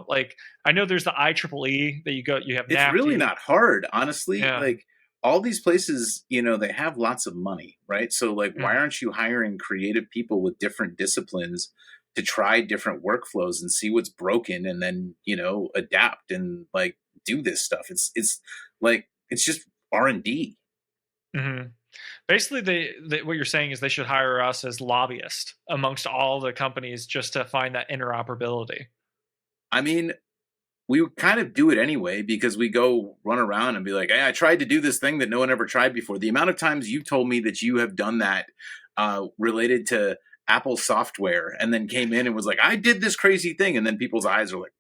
Like I know there's the IEEE that you have It's really NAFD. not hard, honestly. Yeah. Like all these places, they have lots of money, right? So like why Mhm. aren't you hiring creative people with different disciplines to try different workflows and see what's broken, and then, adapt and like do this stuff. It's like it's just R&D. Mhm. Basically, they what you're saying is they should hire us as lobbyists amongst all the companies just to find that interoperability. I mean, we kind of do it anyway because we go run around and be like, hey, I tried to do this thing that no one ever tried before. The amount of times you told me that you have done that related to Apple software, and then came in and was like, I did this crazy thing. And then people's eyes are like,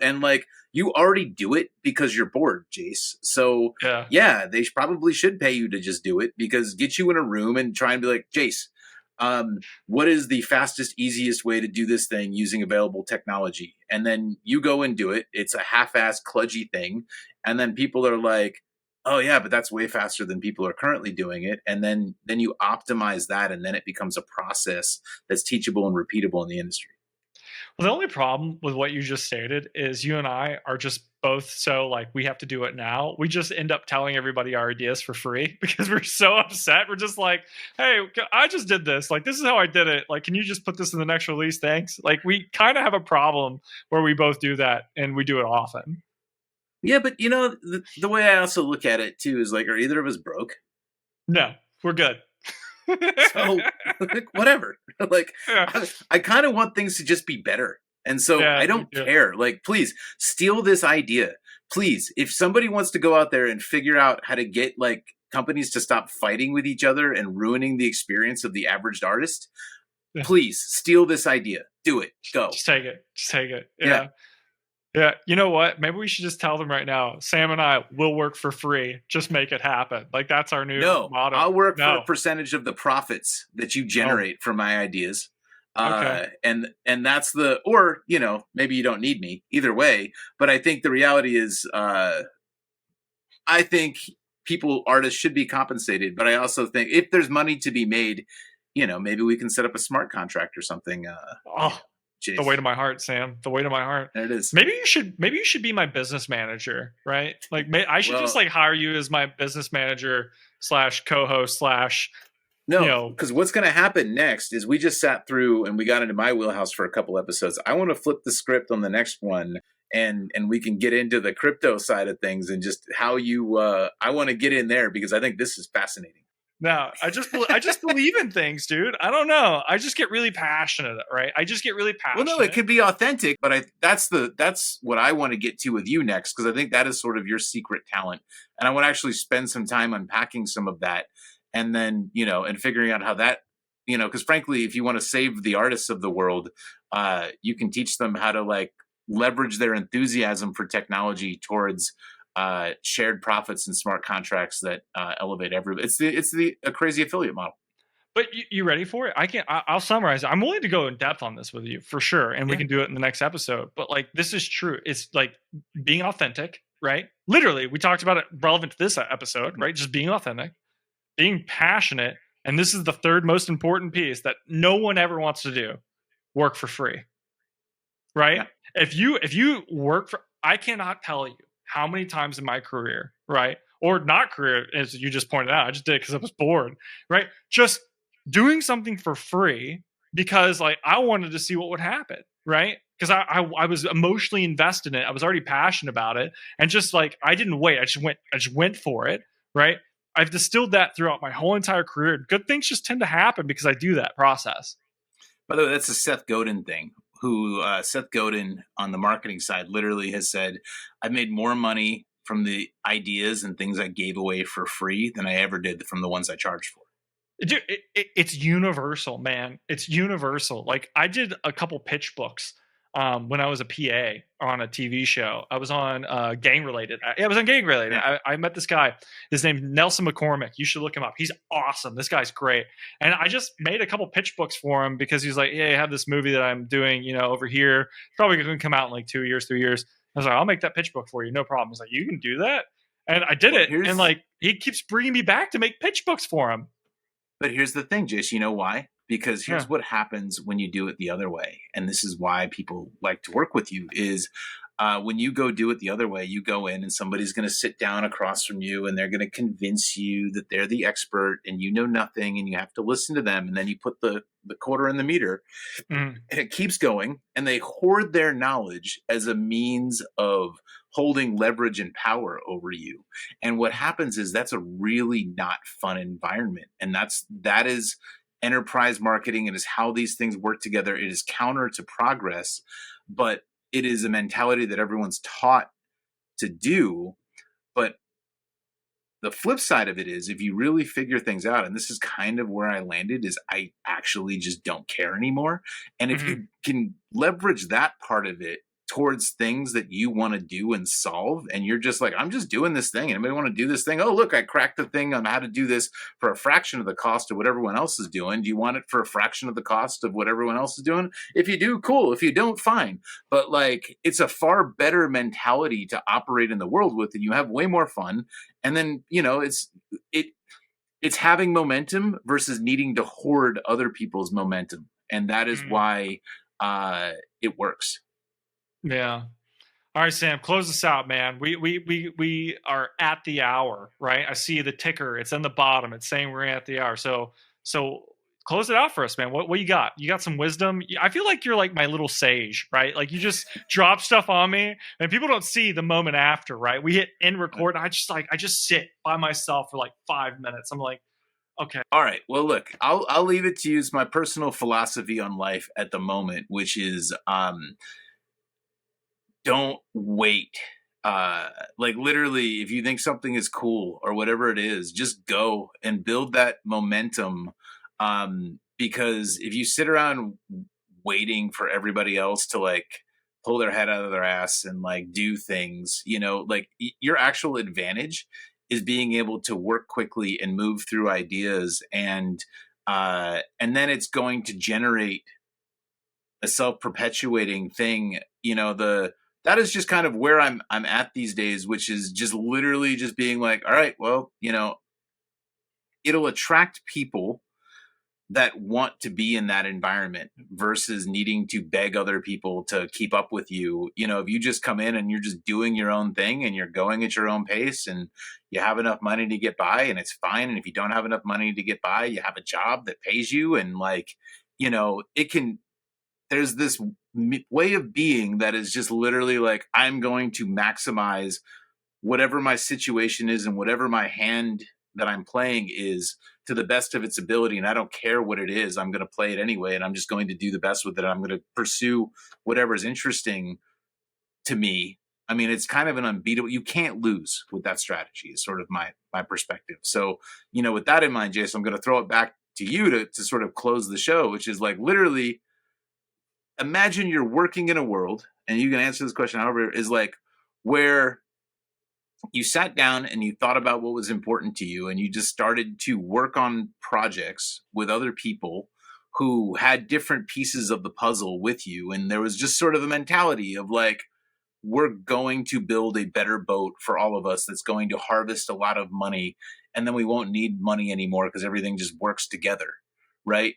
and like you already do it because you're bored, Jace. So Yeah. yeah, they probably should pay you to just do it, because get you in a room and try and be like, Jace, what is the fastest, easiest way to do this thing using available technology? And then you go and do it. It's a half-assed, kludgy thing. And then people are like, oh yeah, but that's way faster than people are currently doing it. And then you optimize that, and then it becomes a process that's teachable and repeatable in the industry. Well, the only problem with what you just stated is you and I are just both so like we have to do it now. We just end up telling everybody our ideas for free because we're so upset. We're just like, hey, I just did this. Like, this is how I did it. Like, can you just put this in the next release? Thanks. Like, we kind of have a problem where we both do that and we do it often. Yeah, but the way I also look at it too is like, are either of us broke? No, we're good. So like, whatever. Like Yeah. I kind of want things to just be better. And so Yeah, I me don't too. care. Like, please steal this idea. Please, if somebody wants to go out there and figure out how to get like companies to stop fighting with each other and ruining the experience of the average artist, Yeah. please steal this idea. Do it. Go. Just take it. Just take it. Yeah. Yeah. Yeah, you know what? Maybe we should just tell them right now. Sam and I will work for free. Just make it happen. Like that's our new No, motto. I'll work for a No. percentage of the profits that you Oh, generate from my ideas. okay. And that's or maybe you don't need me either way. But I think the reality is, I think artists should be compensated. But I also think if there's money to be made, maybe we can set up a smart contract or something. Oh, Jace. The weight of my heart, Sam. The weight of my heart. There it is. Maybe you should be my business manager, right? Like I should just like hire you as my business manager / co-host / No, because what's going to happen next is we just sat through and we got into my wheelhouse for a couple episodes. I want to flip the script on the next one, and we can get into the crypto side of things and just how you. I want to get in there because I think this is fascinating. No, I just believe in things, dude. I don't know. I just get really passionate, right? I just get really passionate. Well, no, it could be authentic, but that's what I want to get to with you next, because I think that is sort of your secret talent, and I want to actually spend some time unpacking some of that, and then and figuring out how that because frankly, if you want to save the artists of the world, you can teach them how to like leverage their enthusiasm for technology towards shared profits and smart contracts that elevate everybody. It's a crazy affiliate model. But you ready for it? I'll summarize it. I'm willing to go in depth on this with you for sure, and we can do it in the next episode. But like, this is true. It's like being authentic, right? Literally, we talked about it relevant to this episode, right? Just being authentic, being passionate, and this is the third most important piece that no one ever wants to do: work for free, right? Yeah. If you work for, I cannot tell you how many times in my career, right? Or not career, as you just pointed out, I just did it because I was bored, right? Just doing something for free because like I wanted to see what would happen, right? Because I was emotionally invested in it. I was already passionate about it. And just like, I didn't wait. I just went for it, right? I've distilled that throughout my whole entire career. Good things just tend to happen because I do that process. By the way, that's a Seth Godin thing. Seth Godin on the marketing side literally has said, I've made more money from the ideas and things I gave away for free than I ever did from the ones I charged for. Dude, it's universal, man. It's universal. Like I did a couple pitch books when I was a PA on a TV show. I was on gang related. I was on gang related. Yeah. I met this guy. His name's Nelson McCormick. You should look him up. He's awesome. This guy's great. And I just made a couple pitch books for him because he's like, hey, I have this movie that I'm doing, over here. It's probably going to come out in like 2 years, 3 years. I was like, I'll make that pitch book for you. No problem. He's like, you can do that? And I did it. And like, he keeps bringing me back to make pitch books for him. But here's the thing, Jace, you know why? Because here's what happens when you do it the other way. And this is why people like to work with you is when you go do it the other way, you go in and somebody's going to sit down across from you and they're going to convince you that they're the expert and you know nothing and you have to listen to them. And then you put the quarter in the meter and it keeps going, and they hoard their knowledge as a means of holding leverage and power over you. And what happens is that's a really not fun environment. And that is enterprise marketing. It is how these things work together. It is counter to progress, but it is a mentality that everyone's taught to do. But the flip side of it is, if you really figure things out, and this is kind of where I landed, is I actually just don't care anymore. And if you can leverage that part of it towards things that you want to do and solve, and you're just like, I'm just doing this thing. Anybody want to do this thing? Oh, look, I cracked the thing on how to do this for a fraction of the cost of what everyone else is doing. Do you want it for a fraction of the cost of what everyone else is doing? If you do, cool. If you don't, fine. But like, it's a far better mentality to operate in the world with, and you have way more fun. And then, it's having momentum versus needing to hoard other people's momentum. And that is why it works. Yeah. All right, Sam, close us out, man. We are at the hour, right? I see the ticker. It's in the bottom. It's saying we're at the hour. So close it out for us, man. What you got? You got some wisdom? I feel like you're like my little sage, right? Like you just drop stuff on me and people don't see the moment after, right? We hit end record. And I just sit by myself for like 5 minutes. I'm like, okay. All right. Well, look, I'll leave it to you as my personal philosophy on life at the moment, which is, don't wait. Like literally, if you think something is cool or whatever it is, just go and build that momentum. Because if you sit around waiting for everybody else to like pull their head out of their ass and like do things, like your actual advantage is being able to work quickly and move through ideas, and then it's going to generate a self-perpetuating thing. That is just kind of where I'm at these days, which is just literally just being like, all right, well, it'll attract people that want to be in that environment versus needing to beg other people to keep up with you. You know, if you just come in and you're just doing your own thing and you're going at your own pace and you have enough money to get by, and it's fine. And if you don't have enough money to get by, you have a job that pays you, and like, you know, there's this way of being that is just literally like, I'm going to maximize whatever my situation is and whatever my hand that I'm playing is to the best of its ability. And I don't care what it is. I'm going to play it anyway. And I'm just going to do the best with it. I'm going to pursue whatever's interesting to me. I mean, it's kind of an unbeatable, you can't lose with that strategy is sort of my perspective. So, you know, with that in mind, Jason, I'm going to throw it back to you to sort of close the show, which is like, literally imagine you're working in a world, and you can answer this question however, is like where you sat down and you thought about what was important to you, and you just started to work on projects with other people who had different pieces of the puzzle with you. And there was just sort of a mentality of like, we're going to build a better boat for all of us that's going to harvest a lot of money, and then we won't need money anymore because everything just works together, right?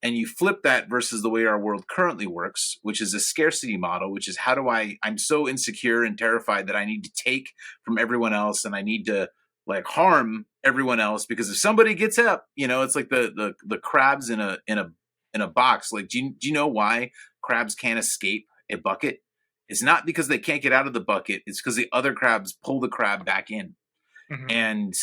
And you flip that versus the way our world currently works, which is a scarcity model, which is I'm so insecure and terrified that I need to take from everyone else, and I need to like harm everyone else, because if somebody gets up, you know, it's like the crabs in a box. Like, do you know why crabs can't escape a bucket? It's not because they can't get out of the bucket. It's because the other crabs pull the crab back in. Mm-hmm. And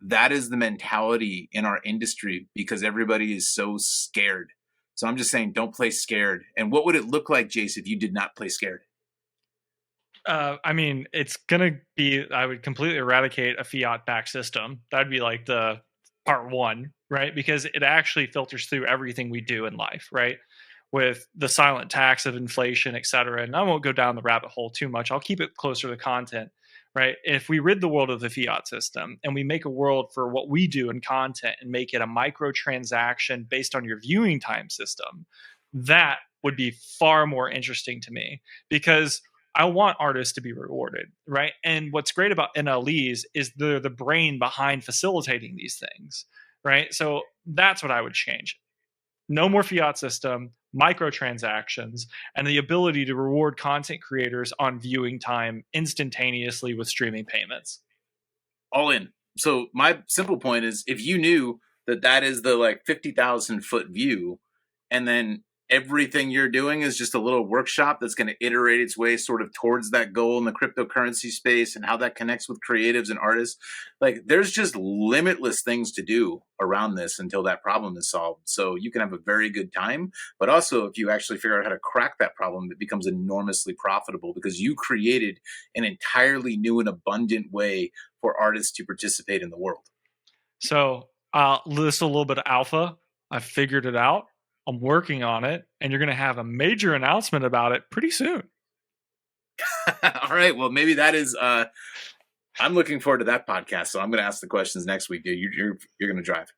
that is the mentality in our industry, because everybody is so scared. So I'm just saying, don't play scared. And what would it look like, Jace, if you did not play scared? I mean, it's going to be, I would completely eradicate a fiat-backed system. That'd be like the part one, right? Because it actually filters through everything we do in life, right? With the silent tax of inflation, et cetera. And I won't go down the rabbit hole too much. I'll keep it closer to content, right? If we rid the world of the fiat system and we make a world for what we do in content and make it a microtransaction based on your viewing time system, that would be far more interesting to me, because I want artists to be rewarded, right? And what's great about NLEs is they're the brain behind facilitating these things, right? So that's what I would change. No more fiat system, microtransactions, and the ability to reward content creators on viewing time instantaneously with streaming payments. All in. So my simple point is, if you knew that is the like 50,000 foot view, and then everything you're doing is just a little workshop that's going to iterate its way sort of towards that goal in the cryptocurrency space and how that connects with creatives and artists, like there's just limitless things to do around this until that problem is solved. So you can have a very good time, but also if you actually figure out how to crack that problem, it becomes enormously profitable, because you created an entirely new and abundant way for artists to participate in the world. So I'll list a little bit of alpha. I figured it out. I'm working on it, and you're going to have a major announcement about it pretty soon. All right. Well, maybe that is, I'm looking forward to that podcast. So I'm going to ask the questions next week, dude. You're going to drive.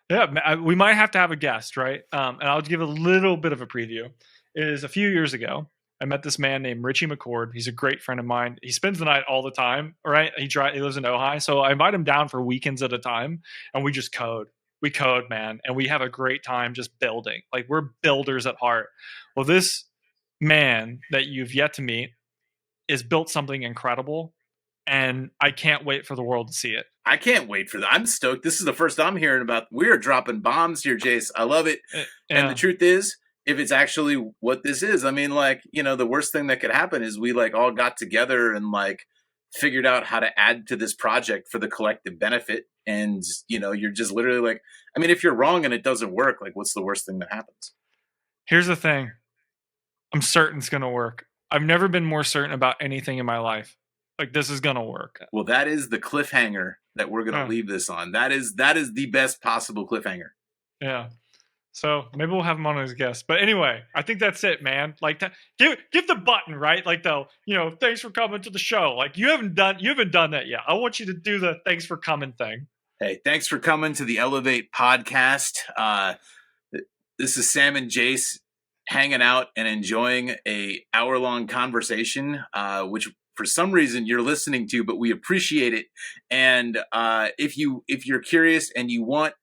Yeah. We might have to have a guest, right? And I'll give a little bit of a preview. It is a few years ago. I met this man named Richie McCord. He's a great friend of mine. He spends the night all the time, right? He lives in Ojai. So I invite him down for weekends at a time, and we just code. We code, man, and we have a great time just building. Like, we're builders at heart. Well, this man that you've yet to meet is built something incredible, and I can't wait for the world to see it. I can't wait for that. I'm stoked. This is the first I'm hearing about. We are dropping bombs here, Jace. I love it. Yeah. And the truth is, if it's actually what this is, I mean, like, you know, the worst thing that could happen is we like all got together and like figured out how to add to this project for the collective benefit. And, you know, you're just literally like, I mean, if you're wrong and it doesn't work, like, what's the worst thing that happens? Here's the thing. I'm certain it's going to work. I've never been more certain about anything in my life. Like, this is going to work. Well, that is the cliffhanger that we're going to leave this on. That is the best possible cliffhanger. Yeah. So maybe we'll have him on as a guest. But anyway, I think that's it, man. Like, give the button, right? Like, though, you know, thanks for coming to the show. Like, you haven't done that yet. I want you to do the thanks for coming thing. Hey, thanks for coming to the ELAV8 podcast. This is Sam and Jace hanging out and enjoying a hour-long conversation, which for some reason you're listening to, but we appreciate it. And if you're curious and you want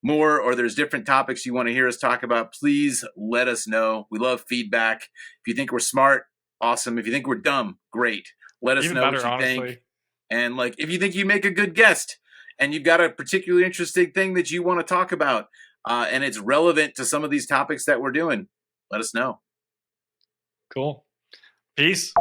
more, or there's different topics you want to hear us talk about, please let us know. We love feedback. If you think we're smart, awesome. If you think we're dumb, great. Let us Even know better, what you honestly. think. And like, if you think you make a good guest and you've got a particularly interesting thing that you want to talk about, and it's relevant to some of these topics that we're doing, let us know. Cool. Peace.